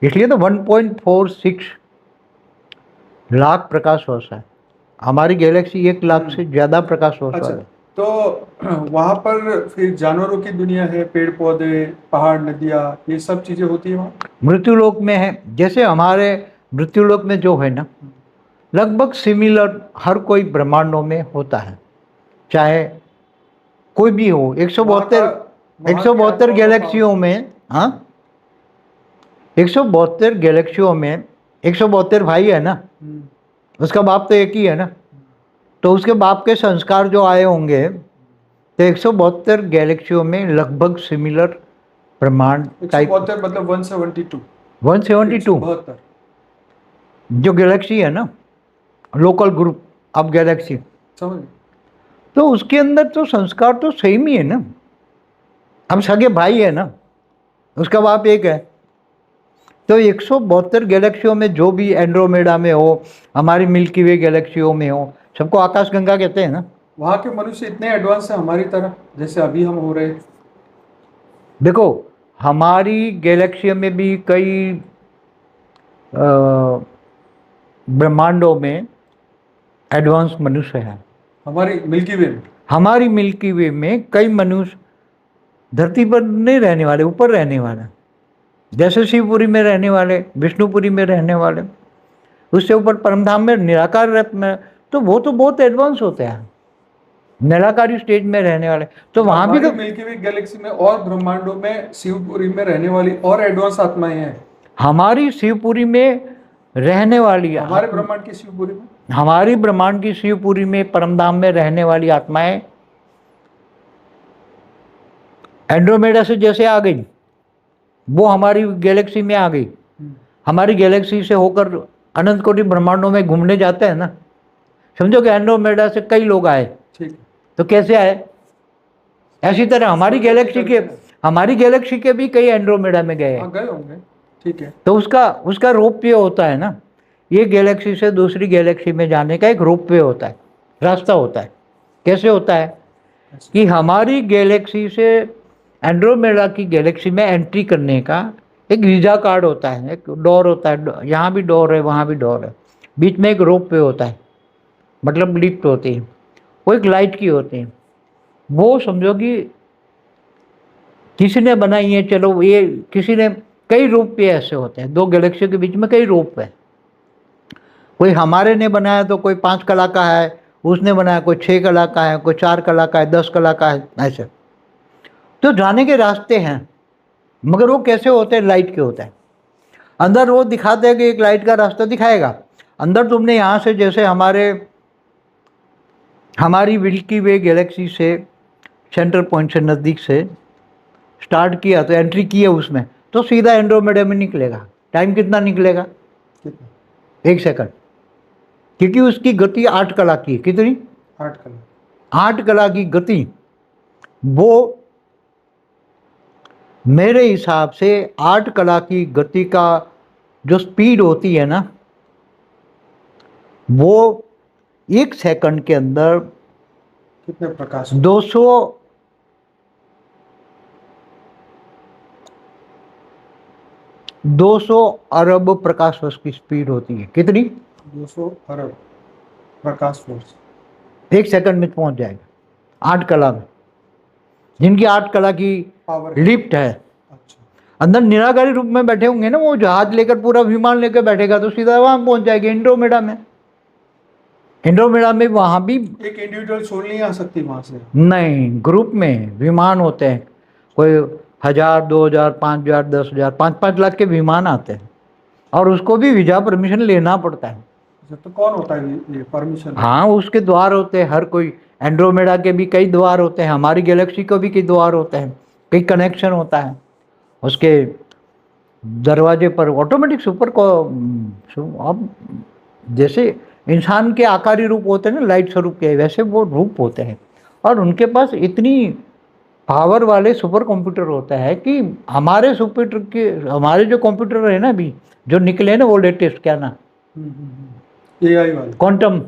S2: इसलिए तो 1.46 लाख प्रकाश वर्ष है, हमारी गैलेक्सी 1 लाख से ज़्यादा प्रकाश वर्ष
S1: अच्छा,
S2: है।
S1: तो वहाँ पर फिर जानवरों की दुनिया है, पेड़ पौधे, पहाड़, नदियाँ, ये सब चीजें होती है वहाँ।
S2: मृत्युलोक में है, जैसे हमारे मृत्युलोक में जो है ना, लगभग सिमिलर हर कोई ब्रह्मांडों में होता है, चाहे कोई भी हो। 172 गैलेक्सियों में, हाँ 172 गैलेक्सियों में 172 भाई है ना, उसका बाप तो एक ही है ना, तो उसके बाप के संस्कार जो आए होंगे, तो 172 गैलेक्सियों में लगभग सिमिलर ब्रह्मांड टाइप,
S1: 172 मतलब 172
S2: 172 जो गैलेक्सी है ना, लोकल ग्रुप ऑफ गैलेक्सी,
S1: समझ।
S2: तो उसके अंदर तो संस्कार तो सेम ही है ना, हम सगे भाई है ना, उसका बाप एक है। तो 172 गैलेक्सियों में जो भी एंड्रोमेडा में हो, हमारी मिल्की वे गैलेक्सियों में हो, सबको आकाश गंगा कहते हैं ना।
S1: वहाँ के मनुष्य इतने एडवांस है हमारी तरह, जैसे अभी हम हो रहे।
S2: देखो, हमारी गैलेक्सी में भी कई ब्रह्मांडों में एडवांस मनुष्य हैं।
S1: हमारी मिल्की वे में,
S2: हमारी मिल्की वे में कई मनुष्य धरती पर नहीं रहने वाले, ऊपर रहने वाले, जैसे शिवपुरी में रहने वाले, विष्णुपुरी में रहने वाले, उससे ऊपर परमधाम में निराकार तो वो तो बहुत एडवांस होते हैं, निराकारी स्टेज में रहने वाले। तो वहां भी तो
S1: मिल्की वे गैलेक्सी में और ब्रह्मांडों में शिवपुरी में रहने वाली और एडवांस आत्माएं हैं।
S2: हमारी शिवपुरी में रहने वाली
S1: हमारे ब्रह्मांड की शिवपुरी में,
S2: हमारी ब्रह्मांड की शिवपुरी में, परमधाम में रहने वाली आत्माएं एंड्रोमेडा से जैसे आ गई, वो हमारी गैलेक्सी में आ गई। हमारी गैलेक्सी से होकर अनंत कोटि ब्रह्मांडों में घूमने जाते हैं ना। समझो कि एंड्रोमेडा से कई लोग आए,
S1: ठीक,
S2: तो कैसे आए? ऐसी तरह हमारी गैलेक्सी के भी कई एंड्रोमेडा में गए,
S1: गए होंगे, ठीक है।
S2: तो उसका रोपवे होता है ना। ये गैलेक्सी से दूसरी गैलेक्सी में जाने का एक रोपवे होता है, रास्ता होता है। कैसे होता है कि हमारी गैलेक्सी से एंड्रोमेडा की गैलेक्सी में एंट्री करने का एक वीजा कार्ड होता है, एक डोर होता है। यहाँ भी डोर है, वहाँ भी डोर है, बीच में एक रोपवे होता है, मतलब लिफ्ट होती है, वो एक लाइट की होती है। वो समझो कि किसी ने बनाई है, चलो ये किसी ने, कई रोपवे ऐसे होते हैं, दो गैलेक्सी के बीच में कई रोपवे। कोई हमारे ने बनाया तो कोई 5 कला का है, उसने बनाया कोई 6 कला का है, कोई 4 कला का है, 10 कला का है, ऐसे। तो जाने के रास्ते हैं, मगर वो कैसे होते हैं? लाइट के होते हैं। अंदर वो दिखाते हैं कि एक लाइट का रास्ता दिखाएगा। अंदर तुमने यहाँ से जैसे हमारी मिल्की वे गैलेक्सी से सेंट्रल पॉइंट से नज़दीक से स्टार्ट किया, तो एंट्री किया उसमें, तो सीधा एंड्रोमेडा में निकलेगा। टाइम कितना निकलेगा? 1 सेकंड, क्योंकि उसकी गति 8 कला की है। कितनी? 8 कला की गति। वो मेरे हिसाब से 8 कला की गति का जो स्पीड होती है ना, वो 1 सेकंड के अंदर
S1: कितने प्रकाश?
S2: 200 अरब प्रकाश वर्ष की स्पीड होती है। कितनी?
S1: 200 अरब प्रकाश वर्ष
S2: 1 सेकंड में पहुंच जाएगा 8 कला में, जिनकी 8 कला की
S1: पावर
S2: लिफ्ट है।
S1: अच्छा,
S2: अंदर निराकारी रूप में बैठे होंगे ना, वो जहाज लेकर पूरा विमान लेकर बैठेगा तो सीधा वहां पहुंच जाएगा एंड्रोमेडा में। एंड्रोमेडा में वहां भी
S1: एक इंडिविजुअल सोल नहीं आ सकती वहां से?
S2: नहीं, ग्रुप में विमान होते हैं, कोई 1000, 2000, 5000, 10,000, 5-5 लाख के विमान आते हैं, और उसको भी वीजा परमिशन लेना पड़ता है।
S1: तो कौन होता है ये परमिशन?
S2: हाँ, उसके द्वार होते हैं, हर कोई। एंड्रोमेडा के भी कई द्वार होते हैं, हमारी गैलेक्सी को भी कई द्वार होते हैं, कई कनेक्शन होता है। उसके दरवाजे पर ऑटोमेटिक सुपर को, अब जैसे इंसान के आकारी रूप होते हैं ना, लाइट स्वरूप के, वैसे वो रूप होते हैं। और उनके पास इतनी पावर वाले सुपर कंप्यूटर होता है कि हमारे जो कंप्यूटर है ना, अभी जो निकले हैं ना, वो लेटेस्ट, क्या ना,
S1: एआई वाले,
S2: क्वांटम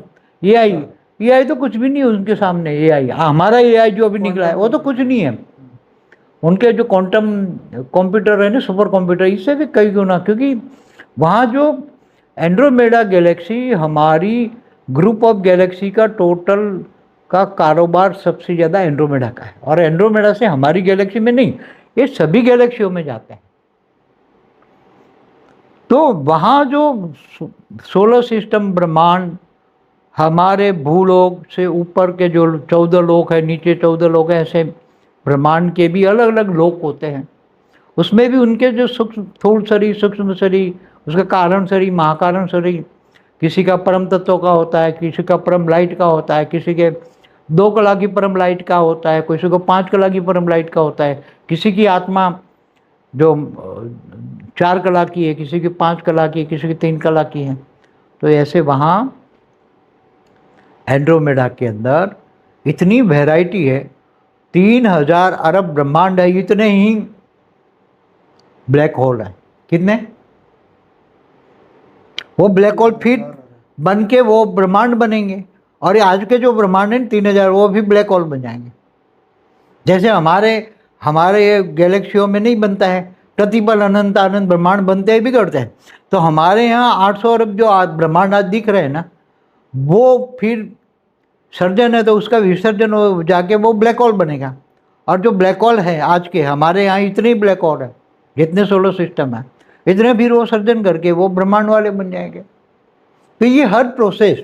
S2: एआई तो कुछ भी नहीं है उनके सामने। एआई, हमारा एआई जो अभी निकला है वो तो कुछ नहीं है। उनके जो क्वांटम कंप्यूटर है ना, सुपर कंप्यूटर, इससे भी कई गुना, क्योंकि वहाँ जो एंड्रोमेडा गैलेक्सी हमारी ग्रुप ऑफ गैलेक्सी का टोटल का कारोबार सबसे ज़्यादा एंड्रोमेडा का है। और एंड्रोमेडा से हमारी गैलेक्सी में नहीं, ये सभी गैलेक्सियों में जाते हैं। तो वहाँ जो सोलर सिस्टम ब्रह्मांड, हमारे भूलोक से ऊपर के जो 14 लोक है, नीचे 14 लोक है, ऐसे ब्रह्मांड के भी अलग अलग लोक होते हैं। उसमें भी उनके जो सूक्ष्म, स्थूल शरीर, सूक्ष्म शरीर, उसका कारण शरीर, महाकारण शरीर, किसी का परम तत्व का होता है, किसी का परम लाइट का होता है, किसी के 2 कला की परम लाइट का होता है, किसी को 5 कला की परम लाइट का होता है, किसी की आत्मा जो 4 कला की है, किसी की 5 कला की है, किसी की 3 कला की है। तो ऐसे वहाँ एंड्रोमेडा के अंदर इतनी वैरायटी है, 3000 अरब ब्रह्मांड है, इतने ही ब्लैक होल है। कितने? वो ब्लैक होल फिर बन के वो ब्रह्मांड बनेंगे, और ये आज के जो ब्रह्मांड है 3000, वो भी ब्लैक होल बन जाएंगे। जैसे हमारे गैलेक्सियों में नहीं बनता है, प्रतिपल अनंत अनंत ब्रह्मांड बनते हैं, बिगड़ते हैं। तो हमारे यहाँ 800 अरब जो ब्रह्मांड आज दिख रहे हैं ना, वो फिर सर्जन है तो उसका विसर्जन हो जाके वो ब्लैक होल बनेगा। और जो ब्लैक होल है आज के हमारे यहाँ, इतने ब्लैक होल है जितने सोलर सिस्टम है, इतने फिर वो सर्जन करके वो ब्रह्मांड वाले बन जाएंगे। तो ये हर प्रोसेस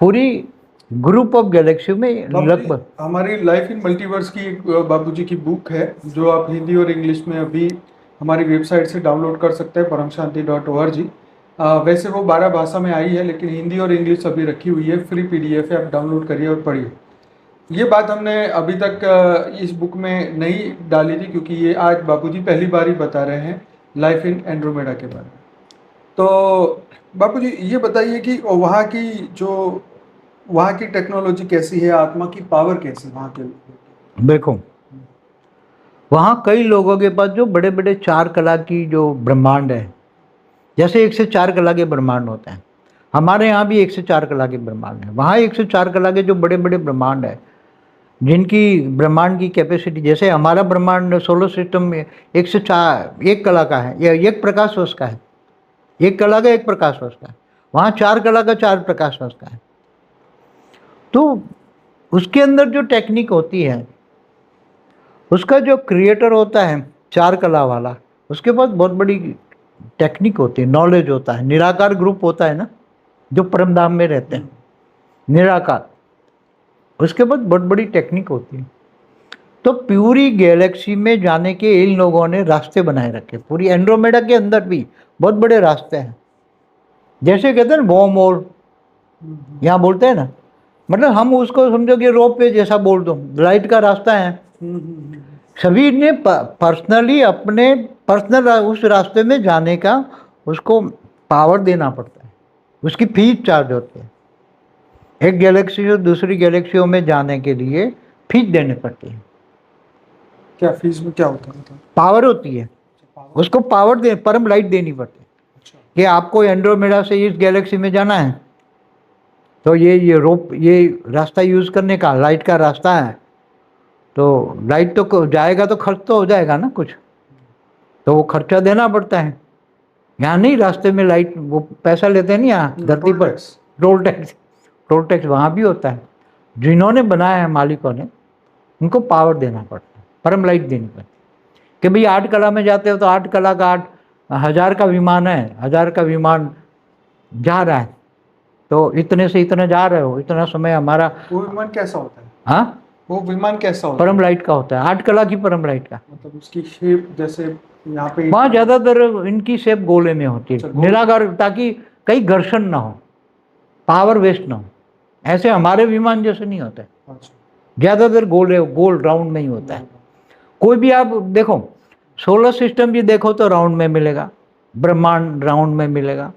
S2: पूरी ग्रुप ऑफ गैलेक्सी में
S1: बाबूजी,
S2: लगभग।
S1: हमारी लाइफ इन मल्टीवर्स की एक बाबूजी की बुक है जो आप हिंदी और इंग्लिश में अभी हमारी वेबसाइट से डाउनलोड कर सकते हैं, paramshanti.org। वैसे वो 12 भाषा में आई है, लेकिन हिंदी और इंग्लिश अभी रखी हुई है, फ्री पीडीएफ है, आप डाउनलोड करिए और पढ़िए। ये बात हमने अभी तक इस बुक में नहीं डाली थी, क्योंकि ये आज बाबूजी पहली बार ही बता रहे हैं लाइफ इन एंड्रोमेडा के बारे में। तो बाबूजी ये बताइए कि वहाँ की टेक्नोलॉजी कैसी है, आत्मा की पावर कैसी है वहाँ के।
S2: देखो, वहाँ कई लोगों के पास जो बड़े बड़े 4 कला की जो ब्रह्मांड है, जैसे 1 से 4 कला के ब्रह्मांड होते हैं, हमारे यहाँ भी 1 से 4 कला के ब्रह्मांड है। वहाँ 1 से 4 कला के जो बड़े बड़े ब्रह्मांड है, जिनकी ब्रह्मांड की कैपेसिटी, जैसे हमारा ब्रह्मांड सोलर सिस्टम में 1 से 4 1 कला का है, या 1 प्रकाश वर्ष का है, 1 कला का 1 प्रकाश वर्ष का है। वहाँ 4 कला का 4 प्रकाश वर्ष का है। तो उसके अंदर जो टेक्निक होती है, उसका जो क्रिएटर होता है 4 कला वाला, उसके पास बहुत बड़ी टेक्निक होती है, नॉलेज होता है। निराकार ग्रुप होता है ना, जो परमधाम में रहते हैं, निराकार, उसके पास बहुत बड़ी टेक्निक होती है। तो पूरी गैलेक्सी में जाने के इन लोगों ने रास्ते बनाए रखे। पूरी एंड्रोमेडा के अंदर भी बहुत बड़े रास्ते हैं, जैसे कहते हैं ना वॉर्म होल, यहाँ बोलते हैं ना, मतलब हम उसको समझो कि रोप वे जैसा बोल दो, लाइट का रास्ता है। सभी ने पर्सनली अपने पर्सनल उस रास्ते में जाने का उसको पावर देना पड़ता है, उसकी फीस चार्ज होती है। एक गैलेक्सी से दूसरी गैलेक्सियों में जाने के लिए फीस देनी पड़ती है।
S1: क्या फीस में क्या होता है? मतलब
S2: पावर होती है, उसको पावर दे, परम लाइट देनी पड़ती है।
S1: अच्छा।
S2: कि आपको एंड्रोमेडा से इस गैलेक्सी में जाना है, तो ये रोप, ये रास्ता यूज़ करने का लाइट का रास्ता है, तो लाइट तो जाएगा तो खर्च तो हो जाएगा ना कुछ, तो वो खर्चा देना पड़ता है। यहाँ नहीं, रास्ते में लाइट वो पैसा लेते हैं नहीं, यहाँ धरती पर टोल टैक्स वहाँ भी होता है। जिन्होंने बनाया है मालिकों ने, उनको पावर देना पड़ता है, परम लाइट देनी पड़ती है। कि भाई 8 कला में जाते हो तो 8 कला का 8,000 का विमान है, 1000 का विमान जा रहा है, तो इतने से इतने जा रहे हो, इतना समय हमारा।
S1: वो विमान कैसा होता है?
S2: हाँ,
S1: वो विमान कैसा होता है?
S2: परम लाइट का होता है, 8 कला की परम लाइट का।
S1: मतलब उसकी शेप जैसे यहाँ पे
S2: वहाँ ज़्यादातर इनकी शेप गोले में होती है, निराकार, ताकि कहीं घर्षण ना हो, पावर वेस्ट ना हो। ऐसे हमारे विमान जैसे नहीं होता है, ज़्यादातर गोल राउंड में ही होता है। कोई भी आप देखो, सोलर सिस्टम भी देखो तो राउंड में मिलेगा, ब्रह्मांड राउंड में मिलेगा,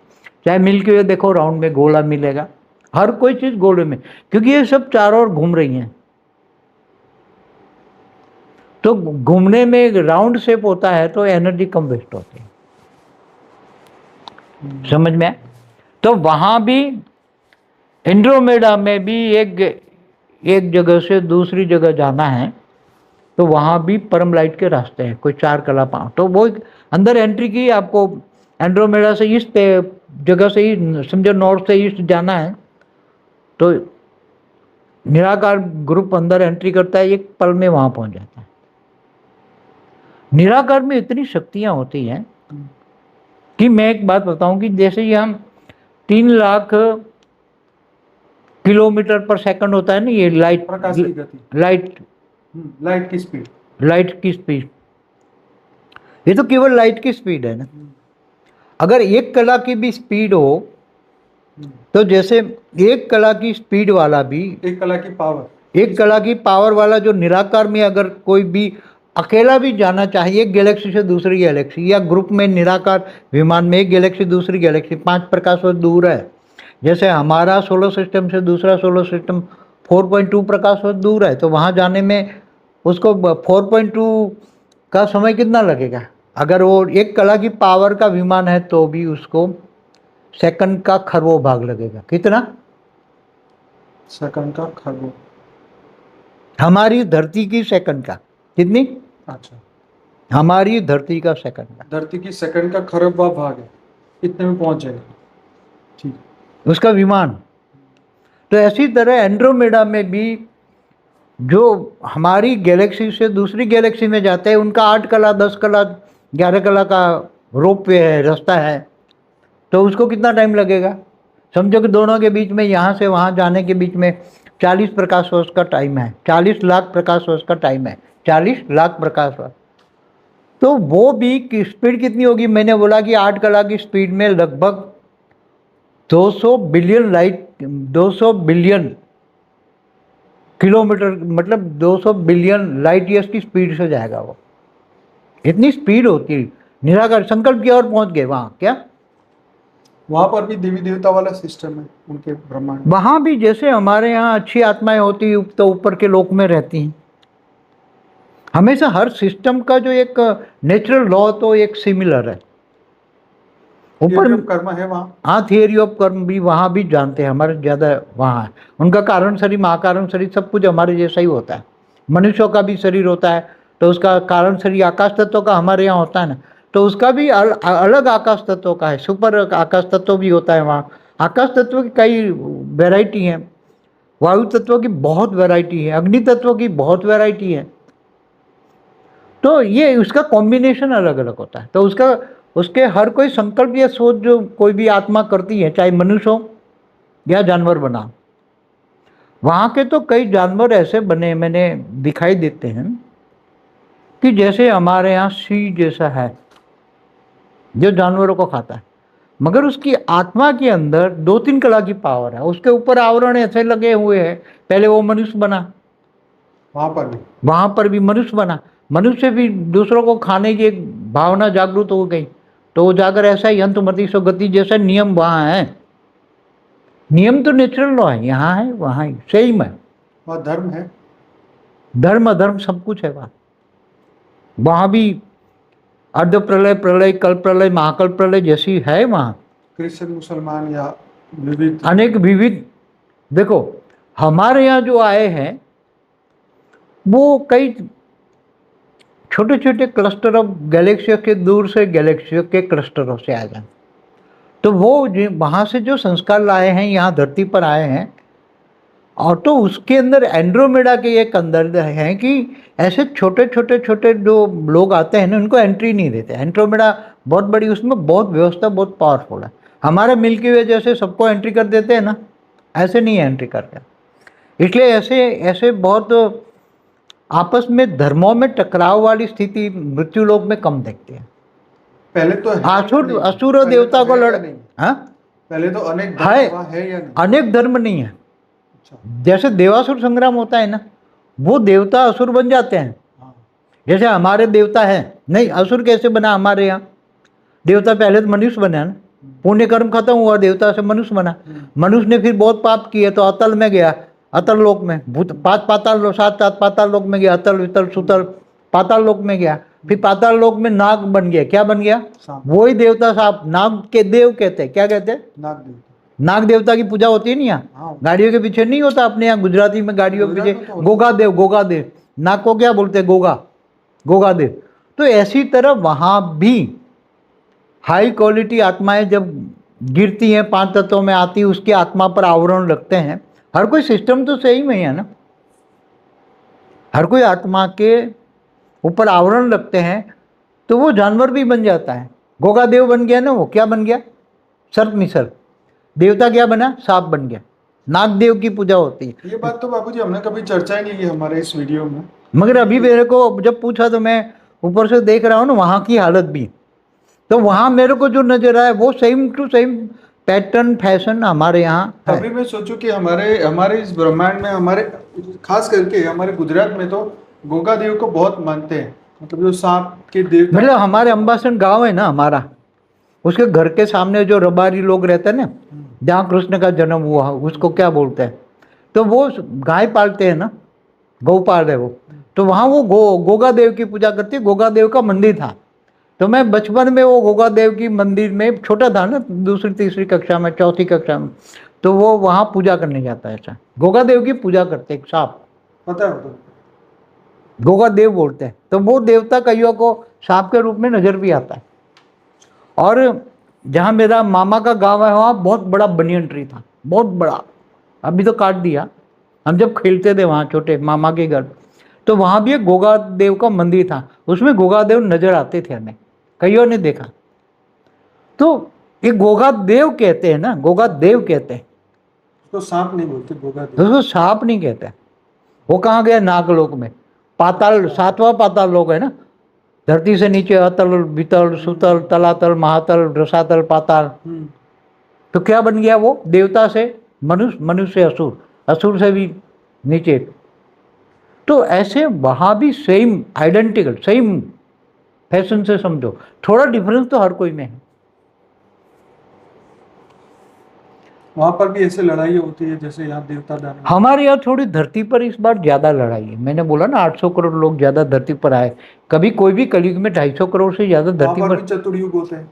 S2: चाहे मिल्की वे देखो राउंड में गोला मिलेगा, हर कोई चीज़ गोले में, क्योंकि ये सब चारों ओर घूम रही हैं। तो घूमने में राउंड शेप होता है तो एनर्जी कम वेस्ट होती है। समझ में? तो वहाँ भी एंड्रोमेडा में भी एक जगह से दूसरी जगह जाना है, तो वहाँ भी परम लाइट के रास्ते हैं, कोई 4 कला 5। तो वो अंदर एंट्री की, आपको एंड्रोमेडा से ईस्ट जगह से ही समझो, नॉर्थ से ईस्ट जाना है, तो निराकार ग्रुप अंदर एंट्री करता है, 1 पल में वहाँ पहुँच जाता है। निराकार में इतनी शक्तियाँ होती हैं कि मैं एक बात बताऊं कि जैसे ही हम 3 लाख किलोमीटर पर सेकंड होता है ना, ये लाइट,
S1: प्रकाश की गति, लाइट की स्पीड, ये तो केवल लाइट की स्पीड है ना। अगर 1 कला की भी स्पीड हो, तो जैसे 1 कला की स्पीड वाला भी, 1 कला की पावर वाला जो निराकार में अगर कोई भी अकेला भी जाना चाहिए, एक गैलेक्सी से दूसरी गैलेक्सी, या ग्रुप में निराकार विमान में एक गैलेक्सी दूसरी गैलेक्सी 5 प्रकाश वर्ष दूर है, जैसे हमारा सोलर सिस्टम से दूसरा सोलर सिस्टम 4.2 प्रकाश वर्ष दूर है, तो वहाँ जाने में उसको 4.2 का समय कितना लगेगा? अगर वो 1 कला की पावर का विमान है तो भी उसको सेकंड का खरबों भाग लगेगा। कितना? सेकंड का खरबों।
S2: हमारी धरती की सेकंड का कितनी?
S1: अच्छा,
S2: हमारी धरती का सेकंड का,
S1: धरती की सेकंड का खरबवां भाग है, इतने में पहुंच जाएगा। ठीक,
S2: उसका विमान। तो ऐसी तरह एंड्रोमेडा में भी जो हमारी गैलेक्सी से दूसरी गैलेक्सी में जाते हैं, उनका 8 कला 10 कला 11 कला का रोप वे है, रास्ता है, तो उसको कितना टाइम लगेगा? समझो कि दोनों के बीच में यहाँ से वहाँ जाने के बीच में 40 प्रकाश वर्ष का टाइम है, 40 लाख प्रकाश वर्ष का टाइम है, 40 लाख प्रकाश वर्ष। तो वो भी की स्पीड कितनी होगी? मैंने बोला कि 8 कला की स्पीड में लगभग 200 बिलियन लाइट, 200 बिलियन किलोमीटर, मतलब 200 बिलियन लाइट ईयर्स की स्पीड से जाएगा वो। इतनी स्पीड होती है। निराकार संकल्प की ओर पहुंच गए वहाँ। क्या
S1: वहां पर भी देवी देवता वाला सिस्टम है उनके ब्रह्मांड?
S2: वहाँ भी जैसे हमारे यहाँ अच्छी आत्माएं होती हैं तो ऊपर के लोक में रहती हैं। हमेशा हर सिस्टम का जो एक नेचुरल लॉ तो एक सिमिलर है। ऊपर
S1: कर्म है वहाँ।
S2: हाँ, थियरी ऑफ कर्म भी वहाँ भी जानते हैं, हमारे ज़्यादा वहाँ है। उनका कारण शरीर, महाकारण शरीर सब कुछ हमारे जैसा ही होता है। मनुष्यों का भी शरीर होता है तो उसका कारण शरीर आकाश तत्व का हमारे यहाँ होता है ना, तो उसका भी अलग आकाश तत्व का है, सुपर आकाश तत्व भी होता है वहाँ। आकाश तत्व की कई वैरायटी हैं, वायु तत्व की बहुत वैरायटी है, अग्नि तत्व की बहुत वैरायटी है। तो ये उसका कॉम्बिनेशन अलग अलग होता है। तो उसके हर कोई संकल्प या सोच जो कोई भी आत्मा करती है, चाहे मनुष्य हो या जानवर बना, वहाँ के तो कई जानवर ऐसे बने मैंने दिखाई देते हैं कि जैसे हमारे यहाँ सिंह जैसा है जो जानवरों को खाता है, मगर उसकी आत्मा के अंदर 2-3 कला की पावर है। उसके ऊपर आवरण ऐसे लगे हुए हैं, पहले वो मनुष्य बना, वहाँ पर भी मनुष्य बना, मनुष्य भी दूसरों को खाने की एक भावना जागृत हो गई, तो वो जाकर ऐसा ही अंतमति सो गति जैसा नियम वहाँ है। नियम तो नेचुरल लॉ है, यहाँ है वहाँ ही सेम है।
S1: वहाँ धर्म है,
S2: धर्म अधर्म सब कुछ है वहाँ भी। अर्ध प्रलय, प्रलय, कल्प प्रलय, महाकल्प प्रलय जैसी है वहाँ।
S1: क्रिश्चियन, मुसलमान या विविध,
S2: अनेक विविध। देखो हमारे यहाँ जो आए हैं वो कई छोटे छोटे क्लस्टर ऑफ गैलेक्सियों के, दूर से गैलेक्सियों के क्लस्टरों से आए हैं। तो वो वहाँ से जो संस्कार लाए हैं यहाँ धरती पर आए हैं, और तो उसके अंदर एंड्रोमेडा के एक अंदर है कि ऐसे छोटे छोटे छोटे जो लोग आते हैं ना उनको एंट्री नहीं देते। एंड्रोमेडा बहुत बड़ी, उसमें बहुत व्यवस्था बहुत पावरफुल है। हमारे मिल्की वे जैसे सबको एंट्री कर देते हैं ना, ऐसे नहीं एंट्री करते। इसलिए ऐसे बहुत आपस में धर्मों में टकराव वाली स्थिति मृत्यु लोक में कम देखते हैं।
S1: पहले तो
S2: असुर और देवता को लड़, हाँ
S1: पहले तो अनेक धर्म है या नहीं?
S2: अनेक धर्म नहीं है। जैसे देवासुर संग्राम होता है ना, वो देवता असुर बन जाते हैं। जैसे हमारे देवता है नहीं, असुर कैसे बना हमारे यहाँ? देवता पहले तो मनुष्य बना ना, पुण्य कर्म खत्म हुआ, देवता से मनुष्य बना। मनुष्य ने फिर बहुत पाप किए तो अतल में गया, अतल लोक में भूत, 5 पाताल 7 पाताल लोक में गया, अतल वितल सुतल पाताल लोक में गया। फिर पाताल लोक में नाग बन गया। क्या बन गया? वही देवता साहब, नाग के देव कहते हैं। क्या कहते हैं? नाग देवता की पूजा होती है नहीं यहाँ। गाड़ियों के पीछे नहीं होता अपने यहाँ गुजराती में, गाड़ियों के पीछे गोगा देव, गोगा देव। नाग को क्या बोलते हैं? गोगा, गोगा देव। तो ऐसी तरह वहाँ भी हाई क्वालिटी आत्माएं जब गिरती हैं, 5 तत्वों में आती है, उसकी आत्मा पर आवरण लगते हैं। हर कोई सिस्टम तो सही में है ना, हर कोई आत्मा के ऊपर आवरण लगते हैं तो वो जानवर भी बन जाता है। गोगा देव बन गया ना, वो क्या बन गया? सर्प मिसर। देवता क्या बना? सांप बन गया। नाग देव की पूजा होती है।
S1: ये बात तो बाबूजी हमने कभी चर्चा ही नहीं की हमारे इस वीडियो में,
S2: मगर अभी मेरे को जब पूछा तो मैं ऊपर से देख रहा हूँ ना वहाँ की हालत भी, तो वहाँ मेरे को जो नजर आया वो same to same pattern fashion हमारे यहाँ।
S1: तभी मैं सोचूं कि हमारे इस ब्रह्मांड में, हमारे खास करके हमारे गुजरात में तो गोगा देव को बहुत मानते हैं, मतलब जो सांप के देवता।
S2: मतलब हमारे अंबासन गांव है ना हमारा, उसके घर के सामने जो रबारी लोग रहते हैं ना, जहाँ कृष्ण का जन्म हुआ, उसको क्या बोलते हैं, तो वो गाय पालते हैं ना, गौपाल है वो। तो वहाँ वो गोगा देव की पूजा करती है। गोगा देव का मंदिर था। तो मैं बचपन में वो गोगा देव की मंदिर में, छोटा था ना, 2री-3री कक्षा में, 4थी कक्षा में, तो वो वहाँ पूजा करने जाता है। ऐसा गोगा देव की पूजा करते, एक सांप,
S1: पता है,
S2: गोगा देव बोलते हैं। तो वो देवता कईयों को सांप के रूप में नजर भी आता है। और जहाँ मेरा मामा का गांव है वहाँ बहुत बड़ा बनियन ट्री था, बहुत बड़ा, अभी तो काट दिया। हम जब खेलते थे वहाँ छोटे मामा के घर, तो वहाँ भी एक गोगा देव का मंदिर था, उसमें गोगा देव नजर आते थे हमें, कईयों ने देखा। तो ये गोगा देव कहते हैं ना, गोगा देव कहते हैं,
S1: तो सांप नहीं बोलते, गोगा
S2: उसको सांप नहीं कहते। वो कहाँ गया? नागलोक में। पाताल, सातवां पाताल लोक है ना, धरती से नीचे अतल, वितल, सुतल, तलातल, महातल, रसातल, पाताल। तो क्या बन गया वो? देवता से मनुष्य, मनुष्य से असुर, असुर से भी नीचे। तो ऐसे वहां भी सेम आइडेंटिकल, सेम फैशन से समझो, थोड़ा डिफरेंस तो हर कोई में है।
S1: वहां पर भी ऐसे लड़ाई होती है जैसे यहाँ देवता दानव?
S2: हमारे यहाँ थोड़ी धरती पर इस बार ज्यादा लड़ाई है। मैंने बोला ना 800 करोड़ लोग ज्यादा धरती पर आए। कभी कोई भी कलयुग में 250 करोड़ से ज्यादा धरती
S1: वहां पर
S2: पर।
S1: भी चतुर्युग होते हैं,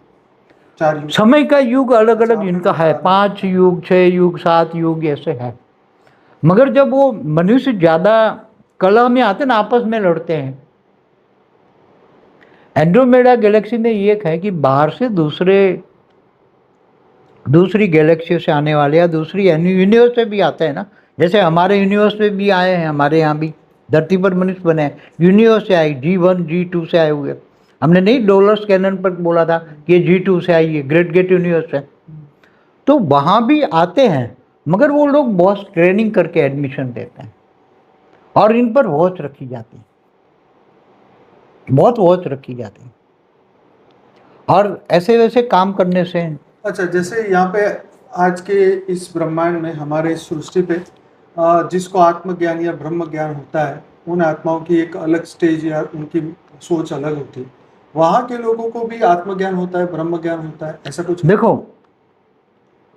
S1: 4 युग?
S2: समय का युग अलग अलग
S1: आपने
S2: इनका है,
S1: बता दिया।
S2: 5 युग, 6 युग, 7 युग ऐसे है। मगर जब वो मनुष्य ज्यादा कलह में आते ना, आपस में लड़ते हैं। एंड्रोमेडा गैलेक्सी में ये है कि बाहर से दूसरी गैलेक्सी से आने वाले या दूसरी यूनिवर्स से भी आते हैं ना, जैसे हमारे यूनिवर्स में भी आए हैं, हमारे यहाँ भी धरती पर मनुष्य बने हैं, यूनिवर्स से आए, G1 G2 से आए हुए। हमने नहीं डॉलर्स कैनन पर बोला था कि ये G2 से आई है, ग्रेट गेट यूनिवर्स है। तो वहाँ भी आते हैं, मगर वो लोग बहुत ट्रेनिंग करके एडमिशन देते हैं और इन पर वॉच रखी जाती है, बहुत वॉच रखी जाती है, और ऐसे वैसे काम करने से।
S1: अच्छा, जैसे यहाँ पे आज के इस ब्रह्मांड में, हमारे इस सृष्टि पे जिसको आत्मज्ञान या ब्रह्म ज्ञान होता है, उन आत्माओं की एक अलग स्टेज या उनकी सोच अलग होती है। वहाँ के लोगों को भी आत्मज्ञान होता है, ब्रह्म ज्ञान होता है, ऐसा कुछ?
S2: देखो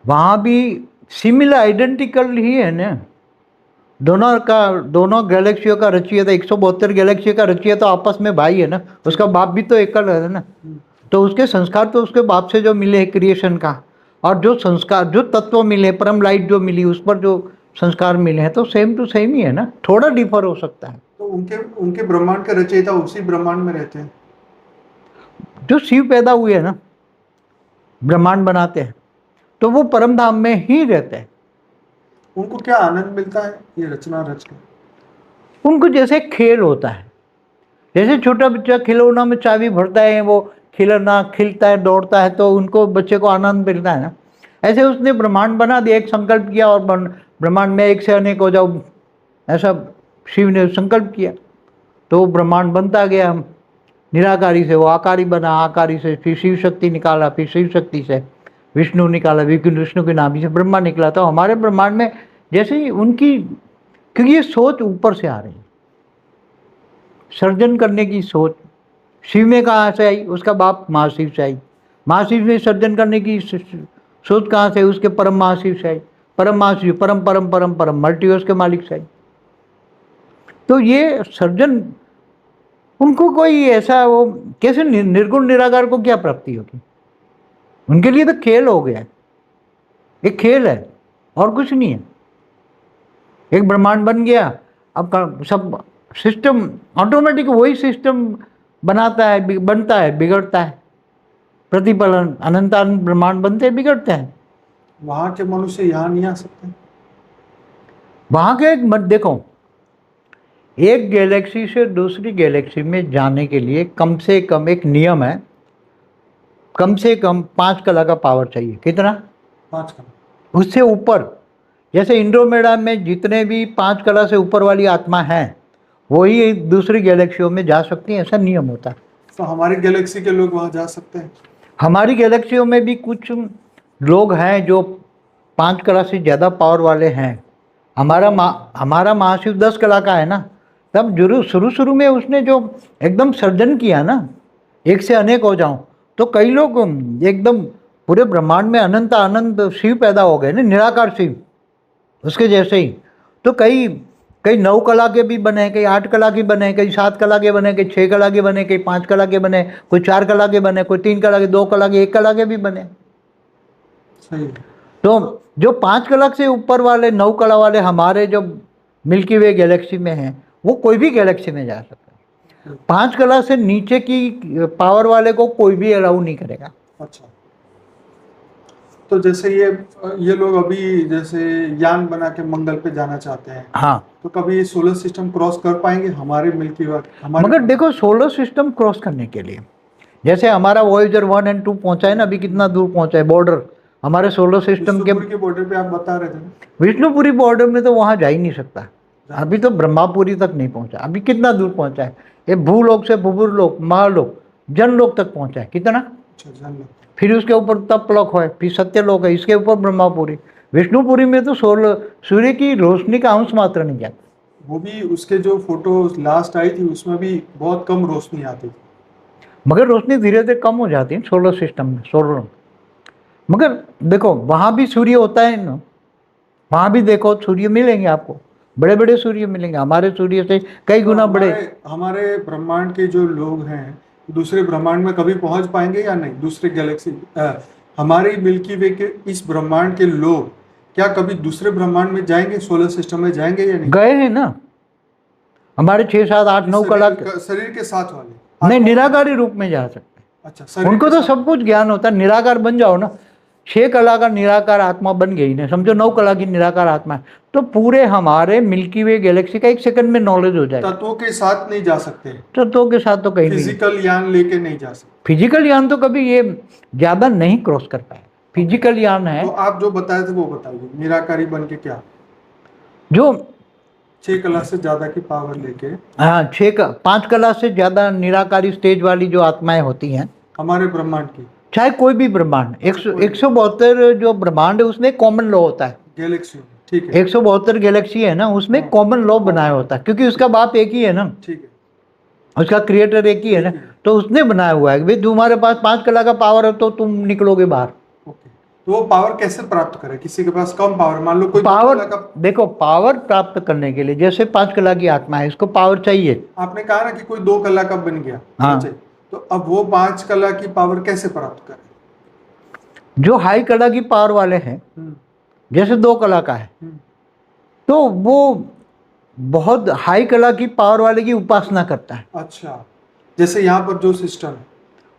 S2: वहाँ भी सिमिलर आइडेंटिकल ही है ना, दोनों गैलेक्सियों का रचयिता, 172 गैलेक्सी का रचयिता तो आपस में भाई है ना, उसका बाप भी तो एकल है ना। तो उसके संस्कार तो उसके बाप से जो मिले क्रिएशन का, और जो संस्कार, जो तत्व मिले, परम लाइट जो मिली, उस पर जो संस्कार मिले हैं, तो सेम टू सेम ही है ना, थोड़ा डिफर हो सकता है।
S1: तो उनके ब्रह्मांड के रचयिता उसी ब्रह्मांड में रहते हैं?
S2: जो शिव पैदा हुए हैं ना, ब्रह्मांड बनाते हैं, तो वो परम धाम में ही रहते हैं।
S1: उनको क्या आनंद मिलता है ये रचना रच के?
S2: उनको जैसे खेल होता है, जैसे छोटा बच्चा खिलौना में चाबी भरता है, वो खिलौना खिलता है, दौड़ता है, तो उनको बच्चे को आनंद मिलता है ना। ऐसे उसने ब्रह्मांड बना दिया, एक संकल्प किया, और ब्रह्मांड में एक से अनेक हो जाओ, ऐसा शिव ने संकल्प किया, तो ब्रह्मांड बनता गया। निराकारी से वो आकारी बना, आकारी से फिर शिव शक्ति निकाला, फिर शिव शक्ति से विष्णु निकाला, विष्णु के नाभि से ब्रह्मा निकला। तो हमारे ब्रह्मांड में जैसे ही उनकी, क्योंकि ये सोच ऊपर से आ रही है, सर्जन करने की सोच शिव में कहाँ से आई? उसका बाप महाशिव से आई। महाशिव में सर्जन करने की सोच कहाँ से? उसके परम महाशिव से आई। परम महाशिव परम परम परम परम मल्टीवर्स के मालिक से आई। तो ये सर्जन, उनको कोई ऐसा, वो कैसे निर्गुण निराकार को क्या प्राप्ति होगी? उनके लिए तो खेल हो गया, एक खेल है और कुछ नहीं है। एक ब्रह्मांड बन गया, अब सब सिस्टम ऑटोमेटिक वही सिस्टम बनता है, बिगड़ता है, प्रतिफलन, अनंत अनंत ब्रह्मांड बनते हैं, बिगड़ते हैं।
S1: वहाँ के मनुष्य यहाँ नहीं आ सकते?
S2: वहाँ के देखो, एक गैलेक्सी से दूसरी गैलेक्सी में जाने के लिए कम से कम एक नियम है, कम से कम 5 कला का पावर चाहिए। कितना?
S1: 5 कला।
S2: उससे ऊपर, जैसे इंड्रोमेडा में जितने भी 5 कला से ऊपर वाली आत्मा है, वही दूसरी गैलेक्सियों में जा सकती है, ऐसा नियम होता है।
S1: तो हमारी गैलेक्सी के लोग वहाँ जा सकते हैं?
S2: हमारी गैलेक्सियों में भी कुछ लोग हैं जो 5 कला से ज़्यादा पावर वाले हैं। हमारा महाशिव 10 कला का है ना, तब जरूर शुरू में उसने जो एकदम सर्जन किया ना, एक से अनेक हो जाऊं, तो कई लोग एकदम पूरे ब्रह्मांड में अनंत अनंत शिव पैदा हो गए ना, निराकार शिव उसके जैसे ही। तो कई 9 कला के भी बने, कई 8 कला के बने, कई 7 कला के बने, कई 6 कला के बने, कई 5 कला के बने, कोई 4 कला के बने, कोई 3 कला के, 2 कला के, 1 कला के भी बने।
S1: सही।
S2: तो जो 5 कला से ऊपर वाले, 9 कला वाले हमारे जो मिल्की वे गैलेक्सी में हैं, वो कोई भी गैलेक्सी में जा सकता है। 5 कला से नीचे की पावर वाले को कोई भी अलाउ नहीं करेगा।
S1: अच्छा, तो जैसे ये लोग अभी जैसे यान बना के मंगल पे जाना चाहते हैं,
S2: हाँ,
S1: तो कभी सोलर सिस्टम क्रॉस कर पाएंगे हमारे मिल्की वे?
S2: मगर देखो, सोलर सिस्टम क्रॉस करने के लिए जैसे हमारा वॉयेजर 1 और 2 पहुंचा है ना, अभी कितना दूर पहुंचा है बॉर्डर हमारे सोलर सिस्टम के।
S1: विष्णुपुर के बॉर्डर पे आप बता रहे थे ना?
S2: विष्णुपुरी बॉर्डर में तो वहां जा ही नहीं सकता, अभी तो ब्रह्मापुरी तक नहीं पहुंचा, अभी कितना दूर पहुंचा है, ये भूलोक से भूपुरलोक, महालोक, जनलोक तक पहुंचा है, कितना।
S1: अच्छा, जान लो।
S2: फिर उसके ऊपर तपलोक है, फिर सत्यलोक है, इसके ऊपर ब्रह्मापुरी। विष्णुपुरी में तो सूर्य की रोशनी का अंश मात्र नहीं जाता।
S1: वो भी उसके जो फोटो लास्ट आई थी उसमें भी बहुत कम रोशनी आती थी।
S2: मगर रोशनी धीरे धीरे कम हो जाती है सोलर सिस्टम में, सोलर। मगर देखो वहाँ भी सूर्य होता है ना, वहाँ भी देखो सूर्य मिलेंगे आपको, बड़े बड़े सूर्य मिलेंगे, हमारे सूर्य से कई गुना बड़े।
S1: हमारे ब्रह्मांड के जो लोग हैं दूसरे ब्रह्मांड में कभी पहुंच पाएंगे या नहीं? दूसरे गैलेक्सी, हमारी मिल्की वे के इस ब्रह्मांड के लोग क्या कभी दूसरे ब्रह्मांड में जाएंगे, सोलर सिस्टम में जाएंगे या नहीं?
S2: गए हैं ना, हमारे 6, 7, 8, 9 कलाक
S1: शरीर के साथ वाले
S2: नहीं, निराकारी रूप में जा सकते हैं।
S1: अच्छा,
S2: उनको तो सब कुछ ज्ञान होता है, निराकार बन जाओ ना, 6 कला का निराकार आत्मा बन गई ना, समझो 9 कला की निराकार आत्मा है, तो पूरे हमारे मिल्की वे गैलेक्सी का 1 सेकंड में नॉलेज हो जाएगा।
S1: तत्वों के साथ नहीं जा सकते,
S2: तत्वों के साथ तो कहीं नहीं,
S1: फिजिकल यान लेके नहीं जा सकते।
S2: फिजिकल यान तो कभी ये ज्यादा नहीं क्रॉस कर पाए, फिजिकल यान है।
S1: तो आप जो बताए थे वो बताइए, निराकारी बन के क्या,
S2: जो
S1: 6 कला से ज्यादा की पावर लेके।
S2: हाँ, 5 कला से ज्यादा निराकारी स्टेज वाली जो आत्माएं होती हैं
S1: हमारे ब्रह्मांड की,
S2: चाहे कोई भी ब्रह्मांड, 172 जो ब्रह्मांड है उसमें कॉमन लॉ होता है,
S1: गैलेक्सी, ठीक है,
S2: 172 गैलेक्सी है ना, उसमें कॉमन लॉ बनाया होता है, क्योंकि उसका बाप एक ही है ना,
S1: ठीक है,
S2: उसका क्रिएटर एक ही है ना, तो उसने बनाया हुआ है। भाई तुम्हारे पास 5 कला का पावर है तो तुम निकलोगे बाहर।
S1: ओके, तो वो पावर कैसे प्राप्त करे? किसी के पास कम पावर, मान लो कोई
S2: पावर, देखो पावर प्राप्त करने के लिए जैसे 5 कला की आत्मा है, इसको पावर चाहिए।
S1: आपने कहा ना कि कोई 2 कला का बन गया,
S2: हाँ,
S1: तो अब वो 5 कला की पावर कैसे प्राप्त करे?
S2: जो हाई कला की पावर वाले हैं, जैसे 2 कला का है, तो वो बहुत हाई कला की पावर वाले की उपासना करता है।
S1: अच्छा, जैसे यहाँ पर जो सिस्टम है,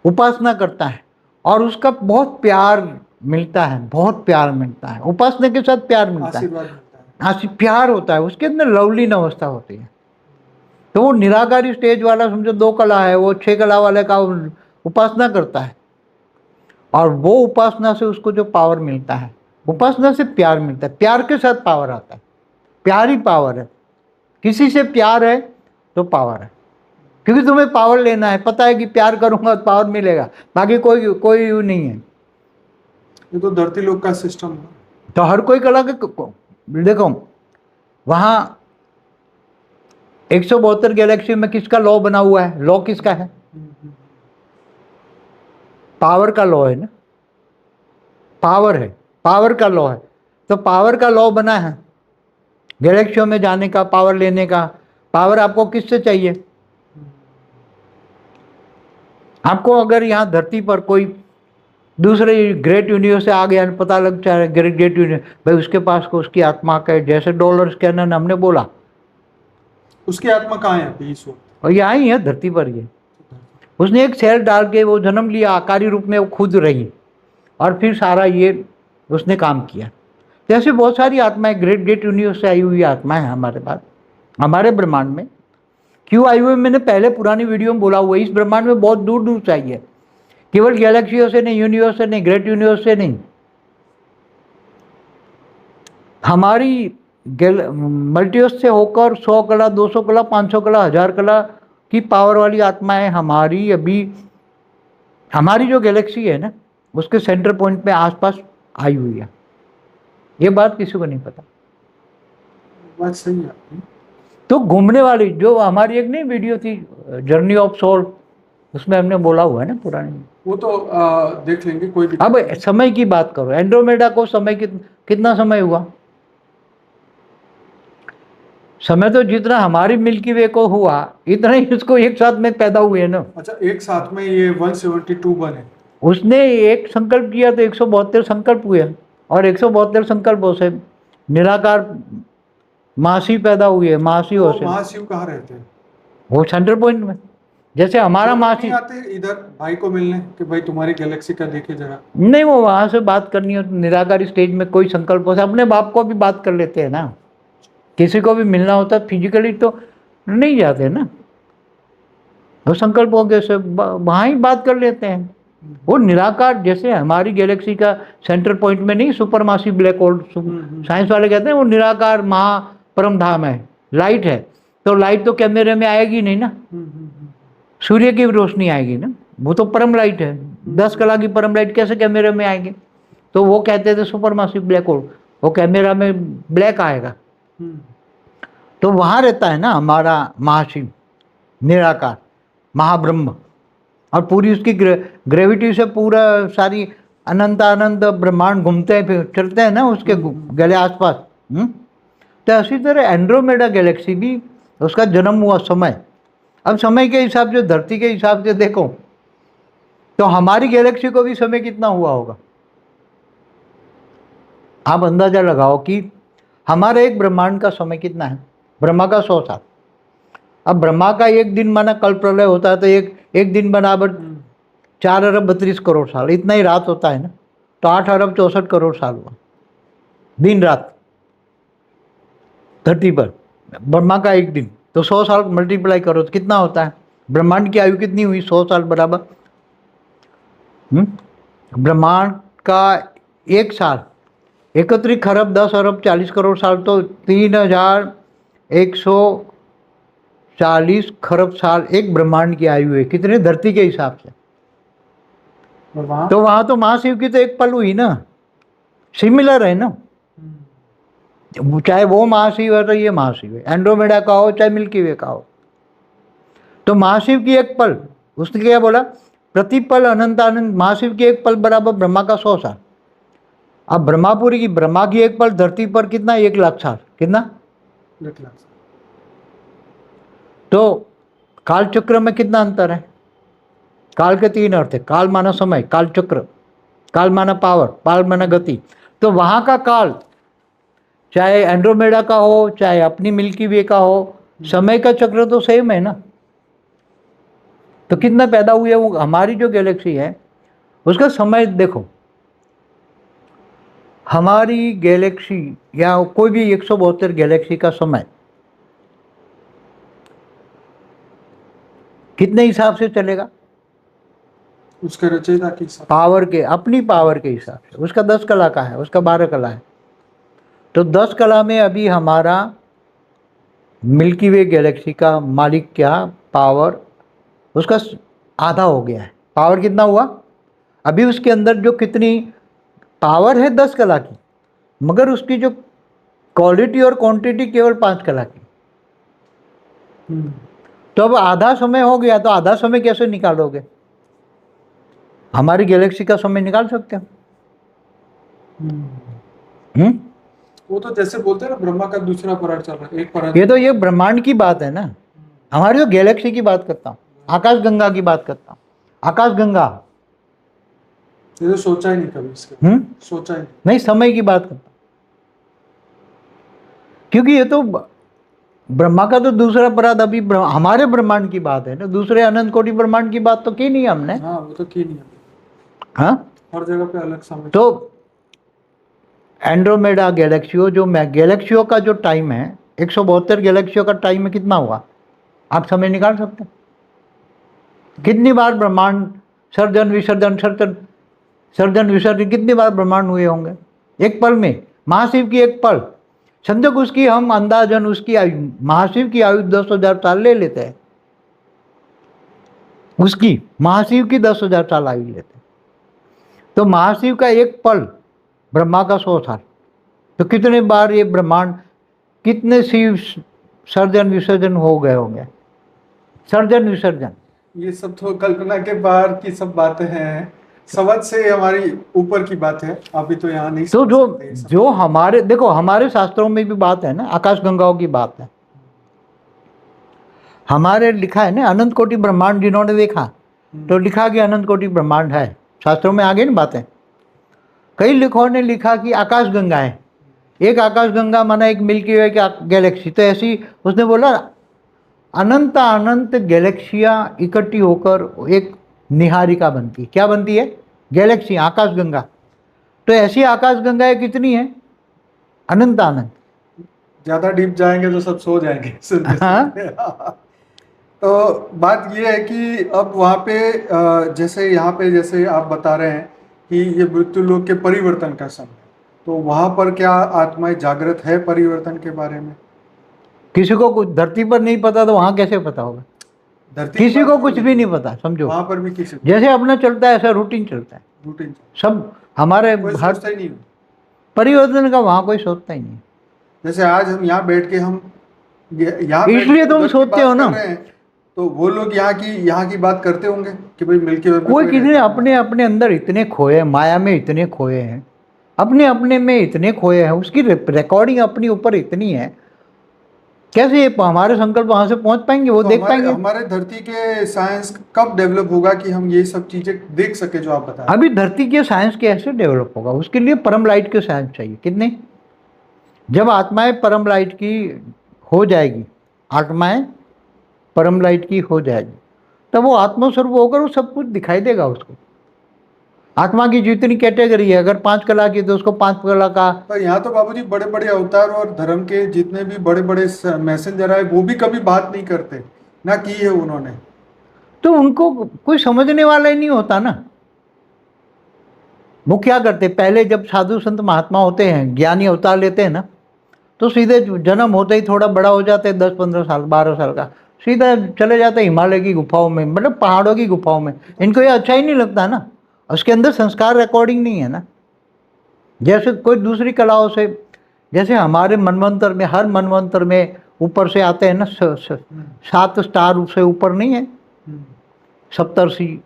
S2: उपासना करता है और उसका बहुत प्यार मिलता है, बहुत प्यार मिलता है, उपासना के साथ प्यार मिलता है,
S1: आशीर्वाद मिलता है,
S2: प्यार होता है, उसके अंदर लवलीन अवस्था होती है। तो वो निराकारी स्टेज वाला समझो 2 कला है, वो 6 कला वाले का उपासना करता है, और वो उपासना से उसको जो पावर मिलता है, उपासना से प्यार मिलता है, प्यार के साथ पावर आता है, प्यार ही पावर है। किसी से प्यार है तो पावर है, क्योंकि तुम्हें पावर लेना है, पता है कि प्यार करूंगा तो पावर मिलेगा, बाकी कोई नहीं है।
S1: ये तो धरती लोक का सिस्टम है।
S2: तो हर कोई कला के देखो वहां 172 गैलेक्सी में किसका लॉ बना हुआ है, लॉ किसका है, पावर का लॉ है ना, पावर है, पावर का लॉ है, तो पावर का लॉ बना है गैलेक्सियों में जाने का, पावर लेने का। पावर आपको किससे चाहिए? आपको अगर यहाँ धरती पर कोई दूसरे ग्रेट यूनिवर्स से आ गया, पता लग जाए ग्रेट यूनिवर्स, भाई उसके पास को उसकी आत्मा का, जैसे डॉलर स्कैनर ने हमने बोला,
S1: उसकी आत्मा कहाँ है अभी इस वक्त?
S2: और यहाँ ही है धरती पर। ये उसने एक सेल डाल के वो जन्म लिया, आकारी रूप में वो खुद रही, और फिर सारा ये उसने काम किया। जैसे बहुत सारी आत्माएं ग्रेट ग्रेट यूनिवर्स से आई हुई आत्माएं हैं हमारे पास, हमारे ब्रह्मांड में। क्यों आई हुई, मैंने पहले पुरानी वीडियो में बोला हुआ है, इस ब्रह्मांड में बहुत दूर दूर से आई है, केवल गैलेक्सियों से नहीं, यूनिवर्स से नहीं, ग्रेट यूनिवर्स से नहीं, हमारी मल्टीवर्स से होकर 100 कला, 200 कला, 500 कला, 1000 कला की पावर वाली आत्माएं हमारी अभी, हमारी जो गैलेक्सी है ना उसके सेंटर पॉइंट में आसपास आई हुई है। ये बात किसी को नहीं पता।
S1: बात सही है आपकी।
S2: तो घूमने वाली जो हमारी एक नई वीडियो थी जर्नी ऑफ सोल, उसमें हमने बोला हुआ है ना पुरानी,
S1: वो तो देख लेंगे, कोई भी।
S2: अब समय की बात करो, एंड्रोमेडा को समय कितना समय हुआ? समय तो जितना हमारी मिल्की वे को हुआ इतना ही उसको एक साथ में पैदा हुए ना।
S1: अच्छा, एक साथ में ये 172 बने?
S2: उसने एक संकल्प किया तो 172 संकल्प हुए, और 172 संकल्पों से निराकार महाशिव पैदा हुए। महाशिव से
S1: महाशिव कहाँ रहते हैं?
S2: वो सेंटर पॉइंट में, जैसे हमारा महाशिव
S1: आते इधर भाई को मिलने कि भाई तुम्हारी गैलेक्सी का देखे जरा?
S2: नहीं, वो वहां से बात करनी हो निराकारी स्टेज में कोई संकल्पों से अपने बाप को भी बात कर लेते हैं ना। किसी को भी मिलना होता है फिजिकली तो नहीं जाते ना, तो संकल्पों के से वहाँ ही बात कर लेते हैं। वो निराकार, जैसे हमारी गैलेक्सी का सेंटर पॉइंट में नहीं super massive black whole, science वाले कहते हैं वो निराकार महा परम धाम है, लाइट है। तो लाइट तो कैमरे में आएगी नहीं ना, सूर्य की रोशनी आएगी ना, वो तो परम लाइट है। 10 कला की परम लाइट कैसे कैमरे में आएगी? तो वो कहते थे सुपर मासिव ब्लैक होल, वो कैमरा में ब्लैक आएगा। तो वहाँ रहता है ना हमारा महाशिव, निराकार महाब्रह्म, और पूरी उसकी ग्रेविटी से पूरा सारी अनंत अनंत ब्रह्मांड घूमते हैं, फिर चलते हैं ना उसके गले आसपास। तो इसी तरह एंड्रोमेडा गैलेक्सी भी, उसका जन्म हुआ समय, अब समय के हिसाब से, धरती के हिसाब से देखो तो हमारी गैलेक्सी को भी समय कितना हुआ होगा? आप अंदाजा लगाओ कि हमारे एक ब्रह्मांड का समय कितना है? ब्रह्मा का 100 साल। अब ब्रह्मा का एक दिन माना कल प्रलय होता है तो एक दिन बराबर 4 अरब 32 करोड़ साल, इतना ही रात होता है ना, तो 8 अरब 64 करोड़ साल हुआ दिन रात धरती पर। ब्रह्मा का एक दिन, तो 100 साल मल्टीप्लाई करो तो कितना होता है? ब्रह्मांड की आयु कितनी हुई? 100 साल बराबर। ब्रह्मांड का एक साल 31 खरब 10 अरब 40 करोड़ साल, तो 3140 खरब साल एक ब्रह्मांड की आयु है। कितने? धरती के हिसाब से। तो वहां तो महाशिव की तो एक पल हुई ना, सिमिलर है ना, चाहे वो महाशिव है तो ये महाशिव है, एंड्रोमेडा का हो चाहे मिल्की वे का हो। तो महाशिव की एक पल, उसने क्या बोला? प्रतिपल अनंत आनंद। महाशिव की एक पल बराबर ब्रह्मा का 100 साल। अब ब्रह्मापुरी की, ब्रह्मा की एक पल धरती पर कितना? 1 लाख साल। कितना?
S1: 1 लाख साल।
S2: तो काल चक्र में कितना अंतर है? काल के 3 अर्थ है, काल माना समय, काल चक्र, काल माना पावर, पाल माना गति। तो वहां का काल, चाहे एंड्रोमेडा का हो चाहे अपनी मिल्की वे का हो, समय का चक्र तो सेम है ना। तो कितना पैदा हुए वो हमारी जो गैलेक्सी है उसका समय देखो। हमारी गैलेक्सी या कोई भी 172 गैलेक्सी का समय कितने हिसाब से चलेगा?
S1: उसके रचयिता के हिसाब,
S2: पावर के, अपनी पावर के हिसाब से। उसका 10 कला का है, उसका 12 कला है। तो 10 कला में अभी हमारा मिल्की वे गैलेक्सी का मालिक क्या? पावर उसका आधा हो गया है। पावर कितना हुआ? अभी उसके अंदर जो कितनी पावर है 10 कला की, मगर उसकी जो क्वालिटी और क्वांटिटी केवल 5 कला की। तो अब आधा समय हो गया, तो आधा समय कैसे निकालोगे? हमारी गैलेक्सी का समय निकाल सकते हो?
S1: वो तो जैसे बोलते हैं ना, ब्रह्मा का दूसरा पराग चल रहा है, एक पराग।
S2: ये तो ये ब्रह्मांड की बात है ना, हमारी जो गैलेक्सी की बात करता हूँ, आकाश गंगा की बात करता हूँ। आकाश गंगा,
S1: ये तो सोचा ही नहीं कभी इसके, सोचा ही
S2: नहीं, समय की बात करता हूँ। क्योंकि ये तो ब्रह्मा का तो दूसरा पराग, अभी हमारे ब्रह्मांड की बात है ना, दूसरे अनंत कोटि ब्रह्मांड की बात तो की नहीं हमने।
S1: हाँ, वो तो की नहीं।
S2: हाँ,
S1: हर जगह पे अलग समय।
S2: तो एंड्रोमेडा गैलेक्सियों, जो गैलेक्सियों का जो टाइम है, 172 गैलेक्सियों का टाइम में कितना हुआ? आप समय निकाल सकते हैं? कितनी बार ब्रह्मांड सर्जन विसर्जन, सर्जन विसर्जन, कितनी बार ब्रह्मांड हुए होंगे एक पल में? महाशिव की एक पल, संजोग उसकी हम अंदाजन उसकी आयु, महाशिव की आयु 10,000 साल ले लेते हैं, उसकी महाशिव की 10,000 साल आयु लेते हैं। तो महाशिव का एक पल ब्रह्मा का 100 साल। तो कितने बार ये ब्रह्मांड, कितने शिव सर्जन विसर्जन हो गए होंगे? सर्जन विसर्जन,
S1: ये सब तो कल्पना के बाहर की सब बातें हैं, समझ से हमारी ऊपर की बात है, अभी तो यहाँ नहीं।
S2: तो जो हमारे, देखो हमारे शास्त्रों में भी बात है ना, आकाश गंगाओं की बात है। हमारे लिखा है ना अनंत कोटि ब्रह्मांड, जिन्होंने देखा तो लिखा कि अनंत कोटि ब्रह्मांड है, शास्त्रों में आगे ना बातें। कई लेखकों ने लिखा कि आकाश गंगा है, एक आकाश गंगा माना एक मिल्की वे की गैलेक्सी। तो ऐसी उसने बोला अनंत अनंत गैलेक्सियाँ इकट्ठी होकर एक निहारिका बनती। क्या बनती है? गैलेक्सी, आकाश गंगा। तो ऐसी आकाश गंगाएं कितनी है? अनंत अनंत।
S1: ज्यादा डीप जाएंगे तो सब सो जाएंगे।
S2: हाँ?
S1: तो बात ये है कि अब वहाँ पे जैसे यहाँ पे जैसे आप बता रहे हैं कि ये मृत्यु लोक के परिवर्तन का समय, तो वहाँ पर क्या आत्माएं जागृत है परिवर्तन के बारे में?
S2: किसी को कुछ धरती पर नहीं पता तो वहाँ कैसे पता होगा?
S1: धरती की
S2: किसी
S1: बात
S2: को
S1: क्यों
S2: कुछ भी
S1: नहीं,
S2: नहीं पता, समझो।
S1: वहाँ पर भी किसी को
S2: जैसे अपना चलता है ऐसा रूटीन चलता है,
S1: रूटीन
S2: सब हमारे
S1: कोई
S2: हर
S1: सोचता ही नहीं हो।
S2: परिवर्तन का वहाँ कोई सोचता ही नहीं।
S1: जैसे आज हम यहाँ बैठ के हम यहाँ बैठ
S2: इसलिए
S1: के
S2: तुम
S1: उधर की
S2: सोचते हो
S1: बात
S2: ना,
S1: कर रहे हैं, तो वो लोग यहाँ की बात करते होंगे कि भाई मिल्की वे में
S2: कोई
S1: कोई
S2: किसी ने
S1: रहता
S2: अपने अपने अंदर इतने खोए हैं, माया में इतने खोए हैं, अपने अपने में इतने खोए हैं, उसकी रिकॉर्डिंग अपनी ऊपर इतनी है, कैसे ये हमारे संकल्प वहां से पहुंच पाएंगे, वो
S1: तो
S2: देख
S1: हमारे
S2: पाएंगे?
S1: हमारे धरती के साइंस कब डेवलप होगा कि हम ये सब चीजें देख सके जो आप बता रहे हैं?
S2: अभी धरती के साइंस कैसे डेवलप होगा? उसके लिए परम लाइट के साइंस चाहिए कितने। जब आत्माएं परम लाइट की हो जाएगी, आत्माएं परम लाइट की हो जाएगी, तब वो आत्मस्वरूप होकर वो सब कुछ दिखाई देगा उसको। आत्मा की जितनी कैटेगरी है, अगर 5 कला की तो उसको 5 कला का।
S1: पर यहाँ तो बाबूजी बड़े बड़े अवतार और धर्म के जितने भी बड़े बड़े मैसेंजर आए वो भी कभी बात नहीं करते, ना की है उन्होंने।
S2: तो उनको कोई समझने वाला ही नहीं होता ना। वो क्या करते, पहले जब साधु संत महात्मा होते हैं, ज्ञानी अवतार लेते हैं ना, तो सीधे जन्म होते ही थोड़ा बड़ा हो जाते हैं, 10-15 साल 12 साल का, सीधा चले जाते हैं हिमालय की गुफाओं में, मतलब पहाड़ों की गुफाओं में। इनको ये अच्छा ही नहीं लगता ना, उसके अंदर संस्कार रिकॉर्डिंग नहीं है ना। जैसे कोई दूसरी कलाओं से, जैसे हमारे मनवंतर में, हर मनवंतर में ऊपर से आते हैं ना, 7 स्टार से ऊपर नहीं है, सप्तर्षि,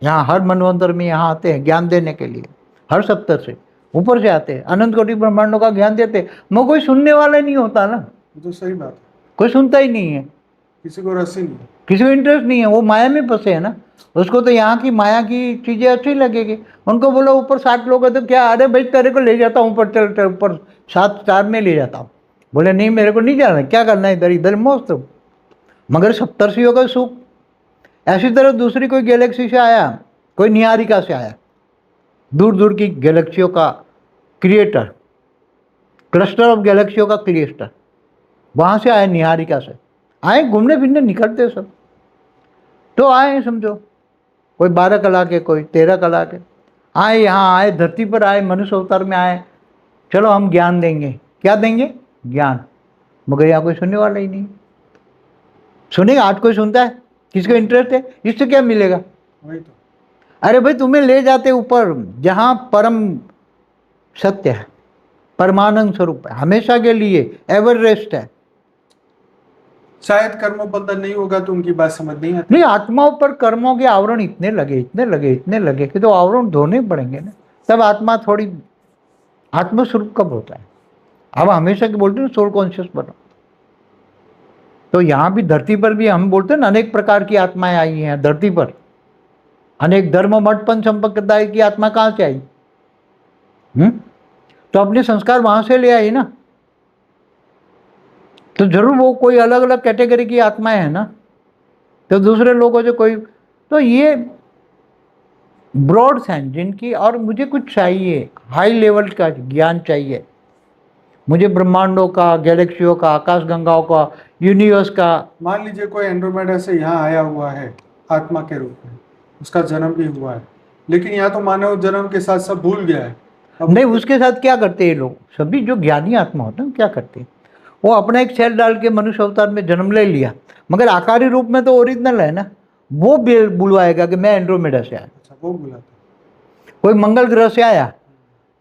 S2: यहाँ हर मनवंतर में यहाँ आते हैं ज्ञान देने के लिए, हर सप्तर से ऊपर से आते हैं, अनंत कोटि ब्रह्मांडों का ज्ञान देते हैं, मगर कोई सुनने वाला नहीं होता ना,
S1: ये तो सही बात है,
S2: कोई सुनता ही नहीं है,
S1: किसी को रस ही नहीं है।
S2: किसी को इंटरेस्ट नहीं है, वो माया में फंसे है ना। उसको तो यहाँ की माया की चीज़ें अच्छी लगेगी। उनको बोलो ऊपर 60 लोग हैं तो क्या, अरे भाई तेरे को ले जाता हूँ ऊपर, चल चल ऊपर 7 स्टार में ले जाता हूँ। बोले नहीं मेरे को नहीं जाना, क्या करना है इधर, इधर मौत तो। मगर सप्तर्षियों का सुख। ऐसी तरह दूसरी कोई गैलेक्सी से आया, कोई निहारिका से आया, दूर दूर की गैलेक्सियों का क्रिएटर, क्लस्टर ऑफ गैलेक्सियों का क्रिएटर, वहाँ से आए, निहारिका से आए, घूमने फिरने निकलते सब तो आए, समझो कोई 12 कला के, कोई 13 कला के, आए, यहाँ आए, धरती पर आए, मनुष्य अवतार में आए, चलो हम ज्ञान देंगे। क्या देंगे? ज्ञान। मगर यहाँ कोई सुनने वाला ही नहीं। सुनेगा, आज कोई सुनता है? किसको इंटरेस्ट है? इससे क्या मिलेगा?
S1: वही तो।
S2: अरे भाई तुम्हें ले जाते ऊपर जहाँ परम सत्य है, परमानंद स्वरूप है, हमेशा के लिए एवर रेस्ट है।
S1: शायद कर्म बंधन नहीं होगा तो उनकी बात समझ नहीं आती।
S2: नहीं, आत्माओं पर कर्मों के आवरण इतने लगे, इतने लगे, इतने लगे कि तो आवरण धोने पड़ेंगे ना, तब आत्मा थोड़ी आत्मस्वरूप कब होता है। अब हमेशा के बोलते हैं सोल कॉन्शियस बनो, तो यहाँ भी धरती पर भी हम बोलते हैं ना, अनेक प्रकार की आत्माएं आई हैं धरती पर। अनेक धर्म मठ पंच संप्रदाय की आत्मा कहाँ से आई? तो अपने संस्कार वहां से ले आई ना, तो जरूर वो कोई अलग अलग कैटेगरी की आत्माएं हैं ना, तो दूसरे लोगों से कोई, तो ये ब्रॉड सेंस जिनकी, और मुझे कुछ चाहिए, हाई लेवल का ज्ञान चाहिए मुझे, ब्रह्मांडों का, गैलेक्सियों का, आकाश गंगाओं का, यूनिवर्स का।
S1: मान लीजिए कोई एंड्रोमेडा से यहाँ आया हुआ है आत्मा के रूप में, उसका जन्म भी हुआ है, लेकिन यहाँ तो मानव जन्म के साथ सब भूल गया है।
S2: नहीं, उसके साथ क्या करते हैं लोग, सभी जो ज्ञानी आत्मा होते हैं क्या करते हैं, वो अपना एक सेल डाल के मनुष्य अवतार में जन्म ले लिया, मगर आकारी रूप में तो ओरिजिनल है ना। वो बुलवाएगा कि मैं एंड्रोमेडा से आया।
S1: अच्छा, वो बुलाता।
S2: कोई मंगल ग्रह से आया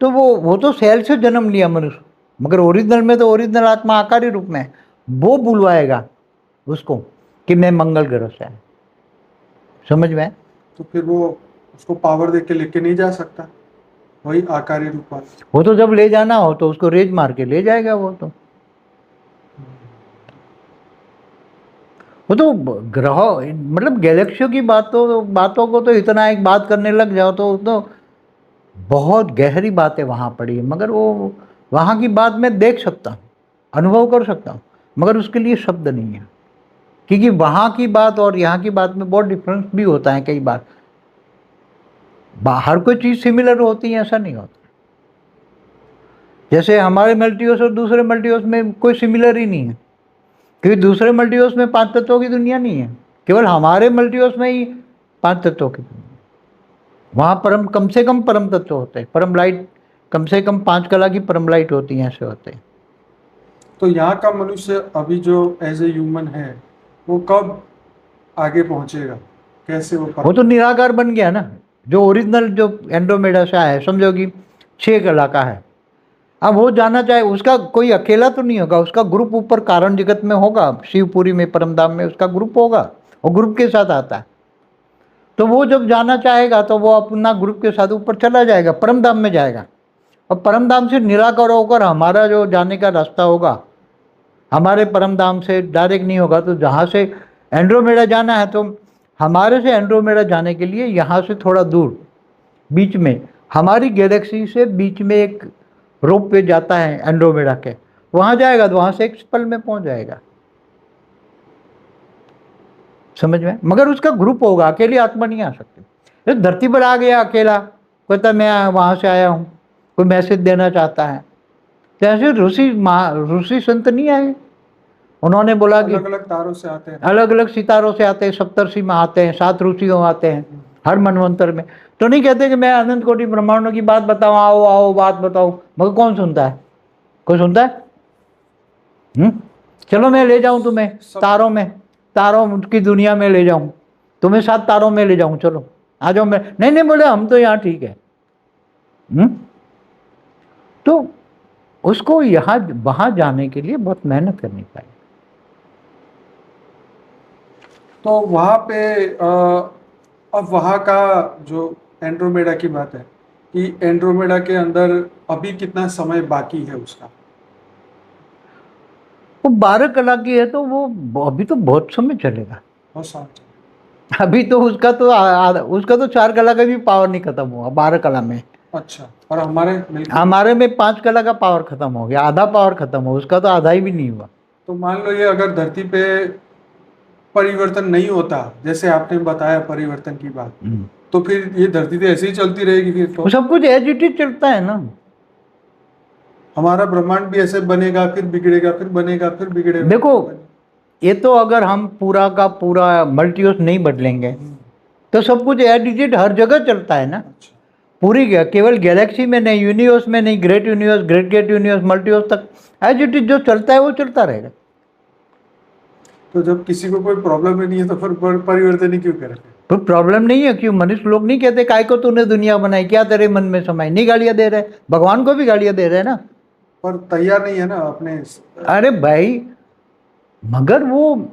S2: तो वो तो सेल से जन्म लिया मनुष्य, मगर ओरिजिनल में तो ओरिजिनल आत्मा आकारी रूप में है, वो बुलवाएगा उसको कि मैं मंगल ग्रह से आया। समझ में?
S1: तो फिर वो उसको पावर दे के लेके नहीं जा सकता, वही आकारी रूप वाला।
S2: वो तो जब ले जाना हो तो उसको रेज मार के ले जाएगा। वो तो ग्रह, मतलब गैलेक्सियों की बातों को तो इतना एक बात करने लग जाओ तो बहुत गहरी बातें वहाँ पड़ी है, मगर वो वहाँ की बात मैं देख सकता हूँ, अनुभव कर सकता हूँ, मगर उसके लिए शब्द नहीं है, क्योंकि वहाँ की बात और यहाँ की बात में बहुत डिफरेंस भी होता है। कई बार हर कोई चीज़ सिमिलर होती है ऐसा नहीं होता। जैसे हमारे मल्टीवर्स और दूसरे मल्टीवर्स में कोई सिमिलर ही नहीं है, क्योंकि दूसरे मल्टीवर्स में 5 तत्वों की दुनिया नहीं है, केवल हमारे मल्टीवर्स में ही 5 तत्वों की दुनिया। वहाँ परम, कम से कम परम तत्व होते हैं, परम लाइट, कम से कम 5 कला की परम लाइट होती हैं, ऐसे होते हैं।
S1: तो यहाँ का मनुष्य अभी जो एज ए ह्यूमन है वो कब आगे पहुंचेगा, कैसे
S2: वो तो निराकार बन गया ना, जो ओरिजिनल जो एंड्रोमेडा से आया है, समझो कि 6 कला का है। अब वो जाना चाहे, उसका कोई अकेला तो नहीं होगा, उसका ग्रुप ऊपर कारण जगत में होगा, शिवपुरी में, परमधाम में उसका ग्रुप होगा, वो ग्रुप के साथ आता है। तो वो जब जाना चाहेगा तो वो अपना ग्रुप के साथ ऊपर चला जाएगा, परमधाम में जाएगा। और परमधाम से निराकार होकर हमारा जो जाने का रास्ता होगा, हमारे परमधाम से डायरेक्ट नहीं होगा। तो जहाँ से एंड्रोमेडा जाना है, तो हमारे से एंड्रोमेडा जाने के लिए यहाँ से थोड़ा दूर बीच में, हमारी गैलेक्सी से बीच में एक रोप वे जाता है एंड्रोमेडा के, वहाँ जाएगा तो वहाँ से एक पल में पहुँच जाएगा, समझ में। मगर उसका ग्रुप होगा, अकेली आत्मा नहीं आ सकती। धरती पर आ गया अकेला, कहता मैं वहाँ से आया हूँ, कोई मैसेज देना चाहता है, तो ऐसे ऋषि संत नहीं आए, उन्होंने बोला कि
S1: अलग अलग तारों से आते हैं,
S2: अलग अलग सितारों से आते हैं, सप्तर्षि में आते हैं, 7 ऋषियों आते हैं हर मनवंतर में। तो नहीं कहते कि मैं अनंत कोटि ब्रह्मांडों की बात बताऊं, आओ आओ बात बताओ, मगर कौन सुनता है, कोई सुनता है? चलो मैं ले जाऊं तुम्हें तारों में, तारों की दुनिया में ले जाऊं, तुम्हें 7 तारों में ले जाऊं, चलो आ जाओ। मैं नहीं नहीं बोले, हम तो यहाँ ठीक है। तो उसको यहाँ वहां जाने के लिए बहुत मेहनत करनी पड़ेगी।
S1: तो वहाँ पे अब वहाँ का जो एंड्रोमेडा की बात है कि एंड्रोमेडा के अंदर अभी कितना समय बाकी है उसका?
S2: वो 12 कला की है, तो वो अभी तो बहुत समय चलेगा।
S1: बहुत साल
S2: अभी तो उसका तो उसका तो 4 कला का भी पावर नहीं खत्म हुआ 12 कला में।
S1: अच्छा, और
S2: हमारे में 5 कला का पावर खत्म हो गया, आधा पावर खत्म हो, उसका तो आधा ही भी नहीं हुआ।
S1: तो मान लो ये अगर धरती पे परिवर्तन नहीं होता, जैसे आपने बताया परिवर्तन की बात, तो फिर ये धरती तो ऐसे ही चलती रहेगी फिर तो?
S2: सब कुछ एज इट इज चलता है ना।
S1: हमारा ब्रह्मांड भी ऐसे बनेगा, फिर बिगड़ेगा, फिर बनेगा, फिर बिगड़ेगा।
S2: देखो, ये तो अगर हम पूरा का पूरा मल्टीवर्स नहीं बदलेंगे तो सब कुछ एज इट इज हर जगह चलता है ना।
S1: अच्छा।
S2: पूरी केवल गैलेक्सी में नहीं, यूनिवर्स में नहीं, great universe, great universe, multiverse तक एज इट इज जो चलता है वो चलता रहेगा।
S1: तो जब किसी को कोई प्रॉब्लम ही नहीं है तो फिर परिवर्तन ही क्यों करें?
S2: कोई प्रॉब्लम नहीं है, क्यों? मनुष्य लोग नहीं कहते काय को तूने दुनिया बनाई, क्या तेरे मन में समाई, नहीं गालियां दे रहे, भगवान को भी गालियां दे रहे हैं ना।
S1: पर तैयार नहीं है ना अपने।
S2: अरे भाई, मगर वो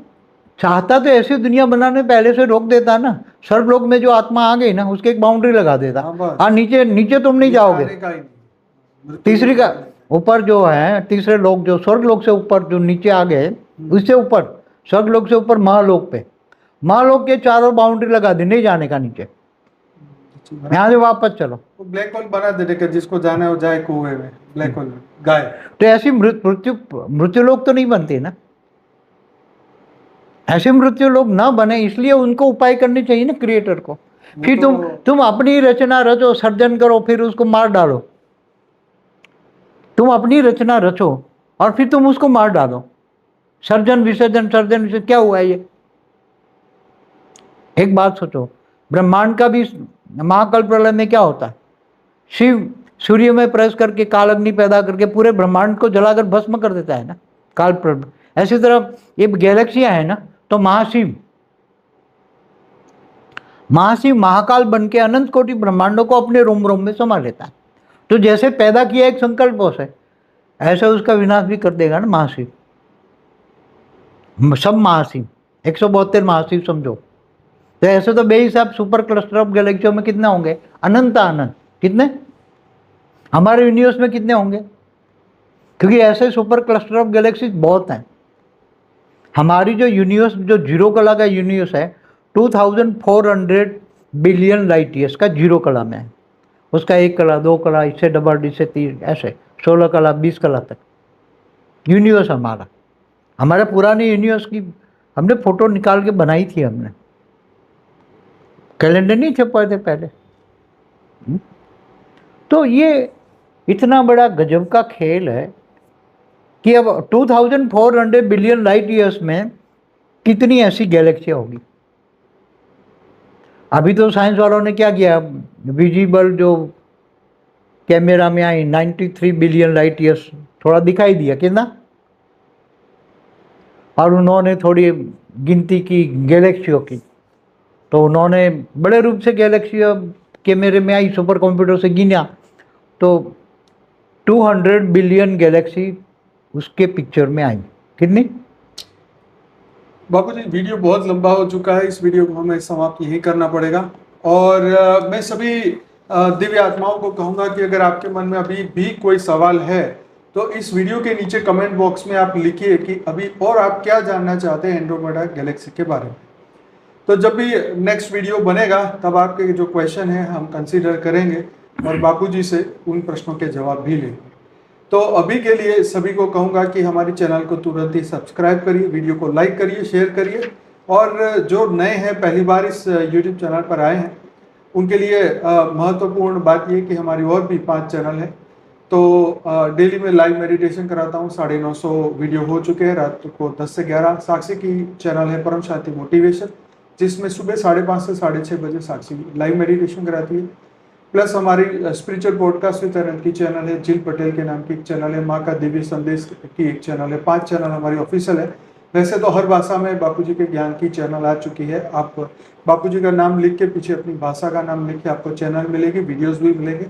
S2: चाहता तो ऐसी दुनिया बनाने पहले से रोक देता ना। सर्वलोक में जो आत्मा आ गई ना, उसके एक बाउंड्री लगा देता। हाँ, नीचे नीचे तुम नहीं जाओगे। तीसरी का ऊपर जो है, तीसरे लोग जो स्वर्ग लोक से ऊपर जो नीचे आ गए, उससे ऊपर स्वर्ग लोक से ऊपर महालोक पे, महालोक के चारों बाउंड्री लगा दी, नहीं जाने का नीचे, यहाँ से वापस चलो।
S1: ब्लैक होल बना देने का, जिसको जाना है वो जाए कुएं में, ब्लैक होल में गाय।
S2: तो ऐसी मृत्यु लोग तो नहीं बनती ना, ऐसे मृत्यु लोग ना बने, इसलिए उनको उपाय करनी चाहिए ना क्रिएटर को। फिर तुम अपनी रचना रचो, सर्जन करो, फिर उसको मार डालो। तुम अपनी रचना रचो और फिर तुम उसको मार डालो। सर्जन विसर्जन, सर्जन विसर्जन, क्या हुआ ये? एक बात सोचो, ब्रह्मांड का भी महाकल्प प्रलय में क्या होता है? शिव सूर्य में प्रवेश करके काल अग्नि पैदा करके पूरे ब्रह्मांड को जलाकर भस्म कर देता है ना, काल प्रलय। ऐसी तरह ये गैलेक्सियां है ना, तो महाशिव महाकाल बन के अनंत कोटि ब्रह्मांडों को अपने रोम रोम में समा लेता है। तो जैसे पैदा किया एक संकल्प से, ऐसे उसका विनाश भी कर देगा ना महाशिव। सब महाशिव, 172 महाशिव समझो। तो ऐसे तो बेहिसाब सुपर क्लस्टर ऑफ गैलेक्सियों में कितने होंगे? अनंत अनंत। कितने? हमारे यूनिवर्स में कितने होंगे? क्योंकि ऐसे सुपर क्लस्टर ऑफ गैलेक्सीज बहुत हैं। हमारी जो यूनिवर्स, जो 0 कला का यूनिवर्स है, 2400 बिलियन लाइट ईयर्स का 0 कला में है। उसका 1 कला, 2 कला, इससे डबल, इससे 3, ऐसे 16 कला, 20 कला तक यूनिवर्स हमारा। हमारे पुराने यूनिवर्स की हमने फोटो निकाल के बनाई थी हमने, कैलेंडर नहीं छपवाए थे पहले। तो ये इतना बड़ा गजब का खेल है कि अब 2400 बिलियन लाइट ईयर्स में कितनी ऐसी गैलेक्सियाँ होगी। अभी तो साइंस वालों ने क्या किया, विजिबल जो कैमरा में आई 93 बिलियन लाइट ईयर्स थोड़ा दिखाई दिया कितना, और उन्होंने थोड़ी गिनती की गैलेक्सियों की, तो उन्होंने बड़े रूप से गैलेक्सियाँ कैमरे में आई, सुपर कंप्यूटर से गिना तो 200 बिलियन गैलेक्सी उसके पिक्चर में आई। कितनी?
S1: बापू जी वीडियो बहुत लंबा हो चुका है, इस वीडियो को हमें समाप्त यही करना पड़ेगा। और मैं सभी दिव्य आत्माओं को कहूँगा कि अगर आपके मन में अभी भी कोई सवाल है तो इस वीडियो के नीचे कमेंट बॉक्स में आप लिखिए कि अभी और आप क्या जानना चाहते हैं एंड्रोमेडा गैलेक्सी के बारे में। तो जब भी नेक्स्ट वीडियो बनेगा तब आपके जो क्वेश्चन हैं हम कंसीडर करेंगे और बापूजी से उन प्रश्नों के जवाब भी लेंगे। तो अभी के लिए सभी को कहूँगा कि हमारी चैनल को तुरंत ही सब्सक्राइब करिए, वीडियो को लाइक करिए, शेयर करिए, और जो नए हैं पहली बार इस यूट्यूब चैनल पर आए हैं उनके लिए महत्वपूर्ण बात ये कि हमारी और भी 5 चैनल हैं। तो डेली में लाइव मेडिटेशन कराता हूँ, 950 वीडियो हो चुके हैं रात को 10 से 11। साक्षी की चैनल है परम शांति मोटिवेशन, जिसमें सुबह 5:30 से 6:30 बजे साक्षी लाइव मेडिटेशन कराती है। प्लस हमारी स्पिरिचुअल पॉडकास्ट विद अनंत की चैनल है, जिल पटेल के नाम की एक चैनल है, माँ का दिव्य संदेश की एक चैनल है। 5 चैनल हमारी ऑफिशियल है। वैसे तो हर भाषा में बापूजी के ज्ञान की चैनल आ चुकी है। आप बापूजी का नाम लिख के पीछे अपनी भाषा का नाम लिख के आपको चैनल मिलेगी, वीडियोस भी मिलेंगे।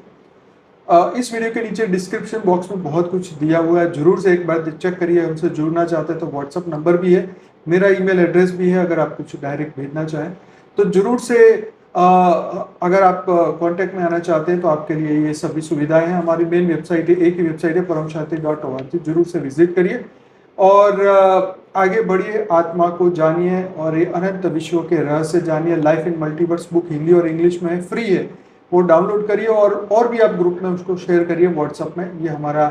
S1: इस वीडियो के नीचे डिस्क्रिप्शन बॉक्स में बहुत कुछ दिया हुआ है, जरूर से एक बार चेक करिए। हमसे जुड़ना चाहते हैं तो व्हाट्सअप नंबर भी है, मेरा ईमेल एड्रेस भी है, अगर आप कुछ डायरेक्ट भेजना चाहें तो जरूर से अगर आप कांटेक्ट में आना चाहते हैं तो आपके लिए ये सभी सुविधाएं हैं। हमारी मेन वेबसाइट है, एक ही वेबसाइट है paramshanti.org, जरूर से विजिट करिए और आगे बढ़िए, आत्मा को जानिए और ये अनंत विश्व के रहस्य जानिए। Life in multiverse book Hindi और इंग्लिश में है, फ्री है, वो डाउनलोड करिए और भी आप ग्रुप में उसको शेयर करिए व्हाट्सएप में। ये हमारा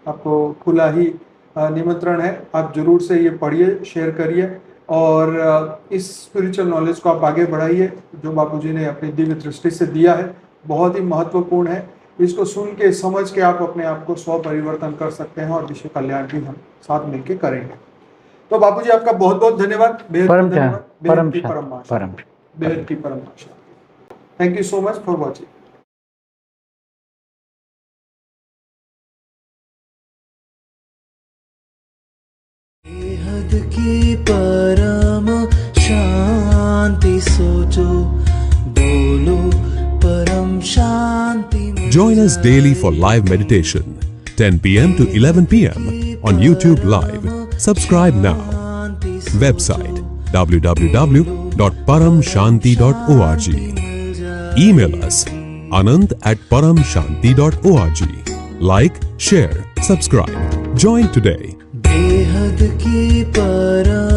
S1: आपको खुला ही निमंत्रण है, आप जरूर से ये पढ़िए, शेयर करिए और इस स्पिरिचुअल नॉलेज को आप आगे बढ़ाइए जो बापूजी ने अपनी दिव्य दृष्टि से दिया है, बहुत ही महत्वपूर्ण है। इसको सुन के समझ के आप अपने आप को स्व परिवर्तन कर सकते हैं और विश्व कल्याण भी हम साथ मिलकर करेंगे। तो बापूजी आपका बहुत बहुत धन्यवाद, बेहद की परम आशा। Thank you so much for watching.
S3: बेहद की परम शांति सोचो, बोलो परम शांति।
S4: Join us daily for live meditation, 10 p.m. to 11 p.m. on YouTube Live. Subscribe now. Website www.paramshanti.org. Email us anant@paramshanti.org. Like, share, subscribe. Join today.
S3: बेहद की परम